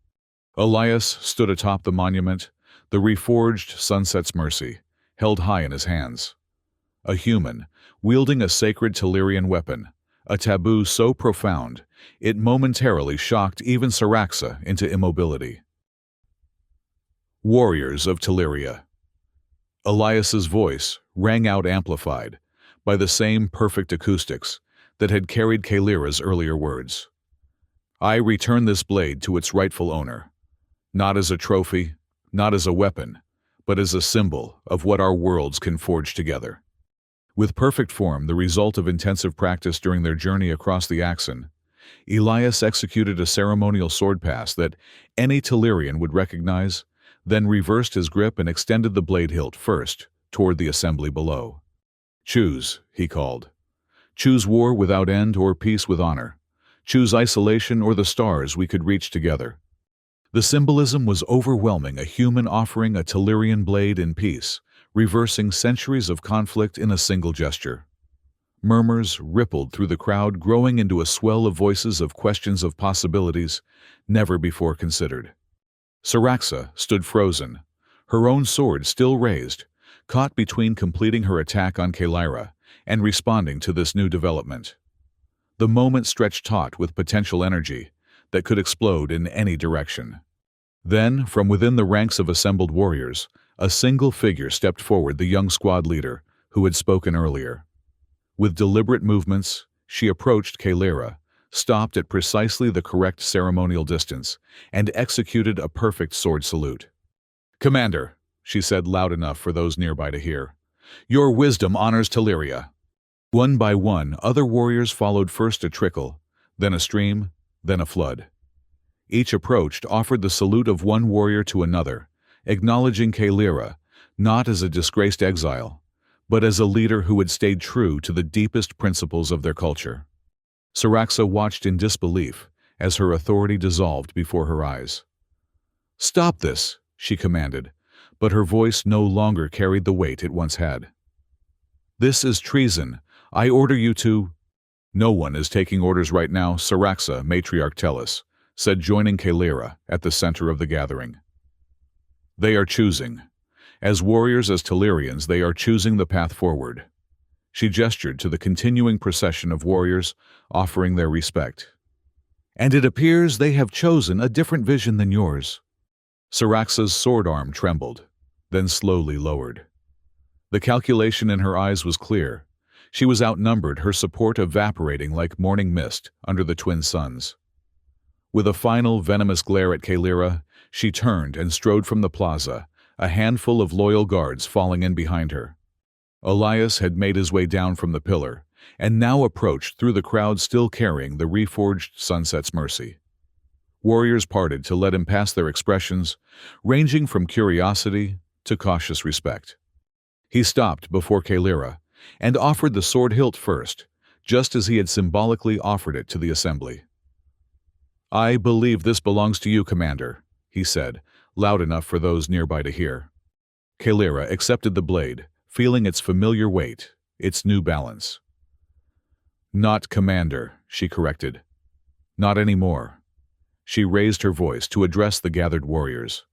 Elias stood atop the monument, the reforged Sunset's Mercy, held high in his hands. A human, wielding a sacred Telerian weapon, a taboo so profound, it momentarily shocked even Saraxa into immobility. Warriors of Teleria. Elias's voice rang out amplified by the same perfect acoustics that had carried Kaelira's earlier words. I return this blade to its rightful owner, not as a trophy, not as a weapon, but as a symbol of what our worlds can forge together. With perfect form, the result of intensive practice during their journey across the Axon, Elias executed a ceremonial sword pass that any Telerian would recognize, then reversed his grip and extended the blade hilt first toward the assembly below. Choose, he called. Choose war without end or peace with honor. Choose isolation or the stars we could reach together. The symbolism was overwhelming, a human offering a Telerian blade in peace, reversing centuries of conflict in a single gesture. Murmurs rippled through the crowd, growing into a swell of voices of questions of possibilities never before considered. Saraxa stood frozen, her own sword still raised, caught between completing her attack on Kaelira and responding to this new development. The moment stretched taut with potential energy that could explode in any direction. Then, from within the ranks of assembled warriors, a single figure stepped forward, the young squad leader who had spoken earlier. With deliberate movements, she approached Kaelira, stopped at precisely the correct ceremonial distance, and executed a perfect sword salute. Commander, she said loud enough for those nearby to hear, your wisdom honors Teleria. One by one, other warriors followed, first a trickle, then a stream, then a flood. Each approached offered the salute of one warrior to another, acknowledging Kaelira not as a disgraced exile, but as a leader who had stayed true to the deepest principles of their culture. Saraxa watched in disbelief as her authority dissolved before her eyes. Stop this, she commanded, but her voice no longer carried the weight it once had. This is treason. I order you to— No one is taking orders right now, Saraxa, Matriarch Tellus said, joining Kaelira at the center of the gathering. They are choosing. As warriors, as Telerians, they are choosing the path forward. She gestured to the continuing procession of warriors, offering their respect. And it appears they have chosen a different vision than yours. Saraxa's sword arm trembled, then slowly lowered. The calculation in her eyes was clear. She was outnumbered, her support evaporating like morning mist under the twin suns. With a final venomous glare at Kaelira, she turned and strode from the plaza, a handful of loyal guards falling in behind her. Elias had made his way down from the pillar, and now approached through the crowd, still carrying the reforged Sunset's Mercy. Warriors parted to let him pass, their expressions ranging from curiosity to cautious respect. He stopped before Kaelira and offered the sword hilt first, just as he had symbolically offered it to the assembly. I believe this belongs to you, Commander, he said, loud enough for those nearby to hear. Kaelira accepted the blade, feeling its familiar weight, its new balance. Not Commander, she corrected. Not anymore. She raised her voice to address the gathered warriors.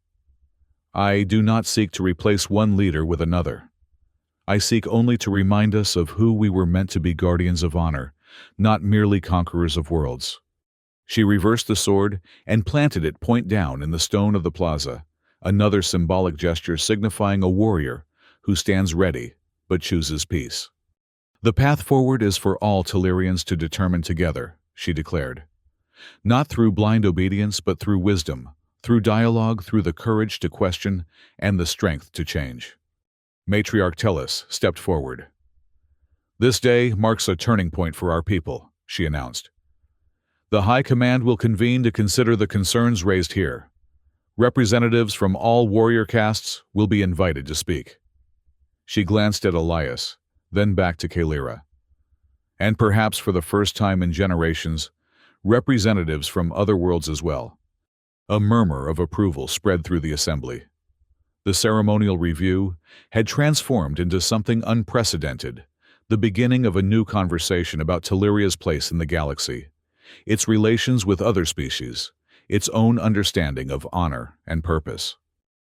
I do not seek to replace one leader with another. I seek only to remind us of who we were meant to be, guardians of honor, not merely conquerors of worlds. She reversed the sword and planted it point down in the stone of the plaza, another symbolic gesture signifying a warrior who stands ready but chooses peace. The path forward is for all Telerians to determine together, she declared. Not through blind obedience, but through wisdom, through dialogue, through the courage to question and the strength to change. Matriarch Tellus stepped forward. This day marks a turning point for our people, she announced. The High Command will convene to consider the concerns raised here. Representatives from all warrior castes will be invited to speak. She glanced at Elias, then back to Kaelira. And perhaps for the first time in generations, representatives from other worlds as well. A murmur of approval spread through the assembly. The ceremonial review had transformed into something unprecedented, the beginning of a new conversation about Telluria's place in the galaxy, its relations with other species, its own understanding of honor and purpose.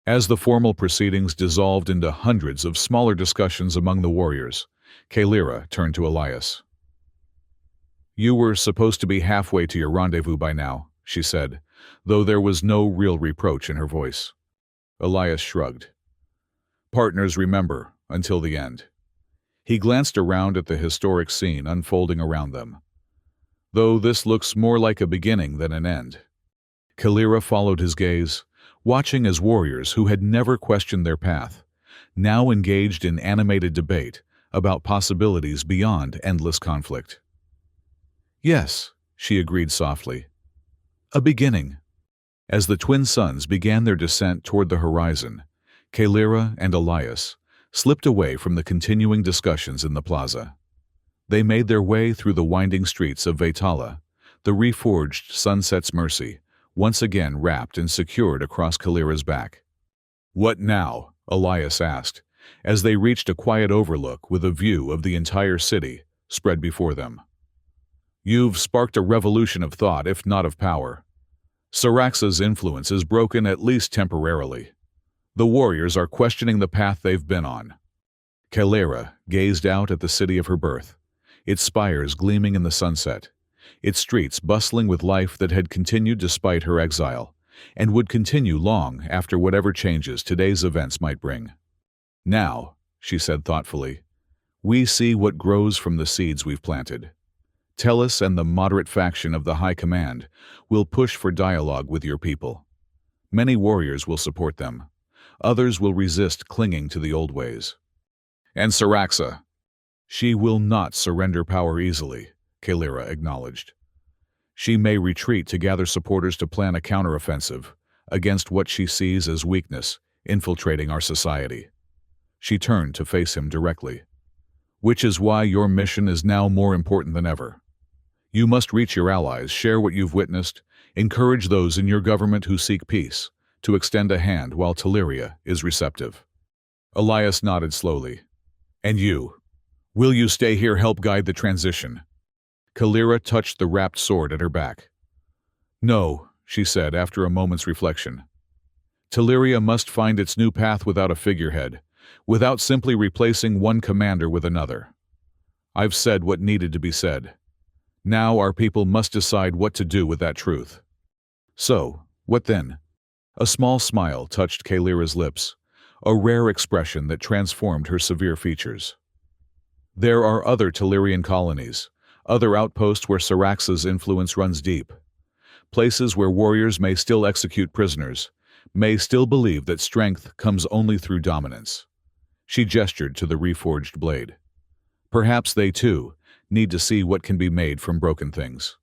As the formal proceedings dissolved into hundreds of smaller discussions among the warriors, Kaelira turned to Elias. "You were supposed to be halfway to your rendezvous by now," she said, though there was no real reproach in her voice. Elias shrugged. "Partners remember until the end." He glanced around at the historic scene unfolding around them. "Though this looks more like a beginning than an end." Kaelira followed his gaze, watching as warriors who had never questioned their path, now engaged in animated debate about possibilities beyond endless conflict. "Yes," she agreed softly. "A beginning." As the twin suns began their descent toward the horizon, Kaelira and Elias slipped away from the continuing discussions in the plaza. They made their way through the winding streets of Vaitala, the reforged Sunset's Mercy, once again wrapped and secured across Kaelira's back. "What now?" Elias asked, as they reached a quiet overlook with a view of the entire city spread before them. "You've sparked a revolution of thought, if not of power. Syraxa's influence is broken, at least temporarily. The warriors are questioning the path they've been on." Kaelira gazed out at the city of her birth, its spires gleaming in the sunset, its streets bustling with life that had continued despite her exile, and would continue long after whatever changes today's events might bring. "Now," she said thoughtfully, "we see what grows from the seeds we've planted. Tellus and the moderate faction of the High Command will push for dialogue with your people. Many warriors will support them. Others will resist, clinging to the old ways. And Syraxa, she will not surrender power easily," Kaelira acknowledged. "She may retreat to gather supporters to plan a counteroffensive against what she sees as weakness infiltrating our society." She turned to face him directly. "Which is why your mission is now more important than ever. You must reach your allies, share what you've witnessed, encourage those in your government who seek peace to extend a hand while Telluria is receptive." Elias nodded slowly. "And you? Will you stay here, help guide the transition?" Kaelira touched the wrapped sword at her back. "No," she said after a moment's reflection. "Telluria must find its new path without a figurehead, without simply replacing one commander with another. I've said what needed to be said. Now our people must decide what to do with that truth." "So, what then?" A small smile touched Kaelira's lips, a rare expression that transformed her severe features. "There are other Tellurian colonies, other outposts where Syraxa's influence runs deep. Places where warriors may still execute prisoners, may still believe that strength comes only through dominance." She gestured to the reforged blade. "Perhaps they, too, need to see what can be made from broken things."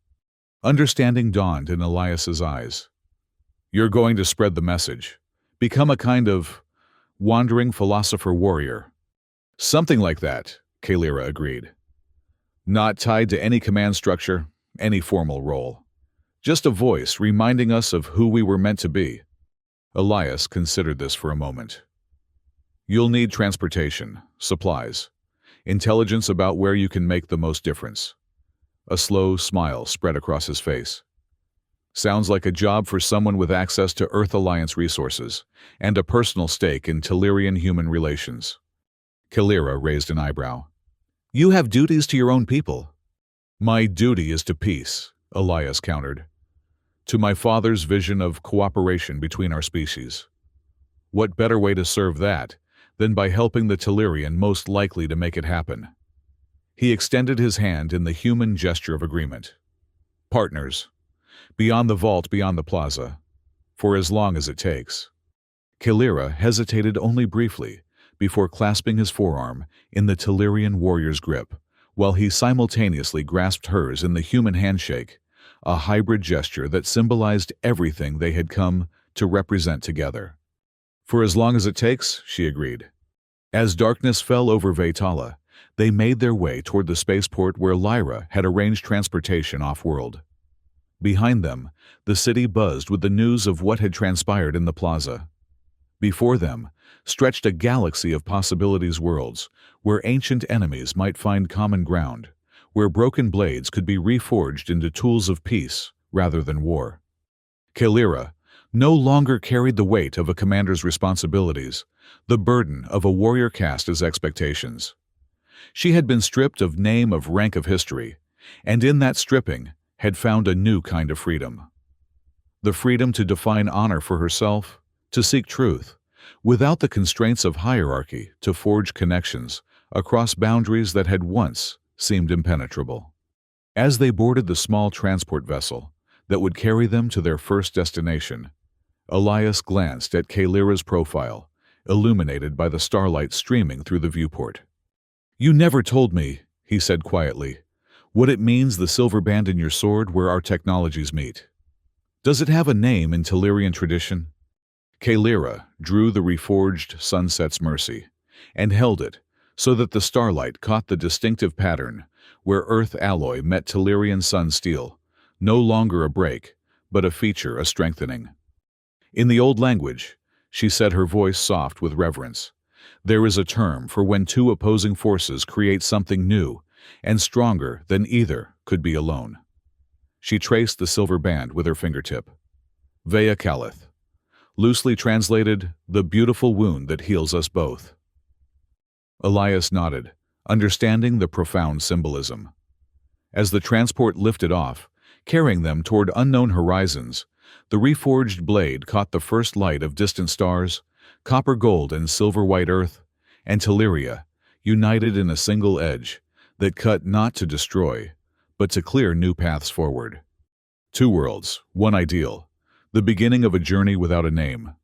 Understanding dawned in Elias's eyes. "You're going to spread the message. Become a kind of wandering philosopher warrior." "Something like that," Kaelira agreed. "Not tied to any command structure, any formal role. Just a voice reminding us of who we were meant to be." Elias considered this for a moment. "You'll need transportation, supplies, intelligence about where you can make the most difference." A slow smile spread across his face. "Sounds like a job for someone with access to Earth Alliance resources and a personal stake in Tellurian human relations." Kaelira raised an eyebrow. "You have duties to your own people." "My duty is to peace," Elias countered. "To my father's vision of cooperation between our species. What better way to serve that than by helping the Tellurian most likely to make it happen?" He extended his hand in the human gesture of agreement. "Partners. Beyond the vault, beyond the plaza. For as long as it takes." Kaelira hesitated only briefly before clasping his forearm in the Tellurian warrior's grip, while he simultaneously grasped hers in the human handshake, a hybrid gesture that symbolized everything they had come to represent together. "For as long as it takes," she agreed. As darkness fell over Vaitala, they made their way toward the spaceport where Lyra had arranged transportation off-world. Behind them, the city buzzed with the news of what had transpired in the plaza. Before them stretched a galaxy of possibilities worlds, where ancient enemies might find common ground, where broken blades could be reforged into tools of peace rather than war. Kaelira no longer carried the weight of a commander's responsibilities, the burden of a warrior caste's expectations. She had been stripped of name, of rank, of history, and in that stripping had found a new kind of freedom. The freedom to define honor for herself, to seek truth, without the constraints of hierarchy, to forge connections across boundaries that had once seemed impenetrable. As they boarded the small transport vessel that would carry them to their first destination, Elias glanced at Kaelira's profile, illuminated by the starlight streaming through the viewport. "You never told me," he said quietly, "what it means, the silver band in your sword where our technologies meet. Does it have a name in Telerian tradition?" Kaelira drew the reforged sunset's mercy and held it so that the starlight caught the distinctive pattern where earth alloy met Telerian sun steel, no longer a break, but a feature, a strengthening. "In the old language," she said, her voice soft with reverence, "there is a term for when two opposing forces create something new and stronger than either could be alone." She traced the silver band with her fingertip. "Vea Calith." Loosely translated, "the beautiful wound that heals us both." Elias nodded, understanding the profound symbolism. As the transport lifted off, carrying them toward unknown horizons, the reforged blade caught the first light of distant stars, copper gold and silver white earth, and Teleria, united in a single edge that cut not to destroy, but to clear new paths forward. Two worlds, one ideal, the beginning of a journey without a name.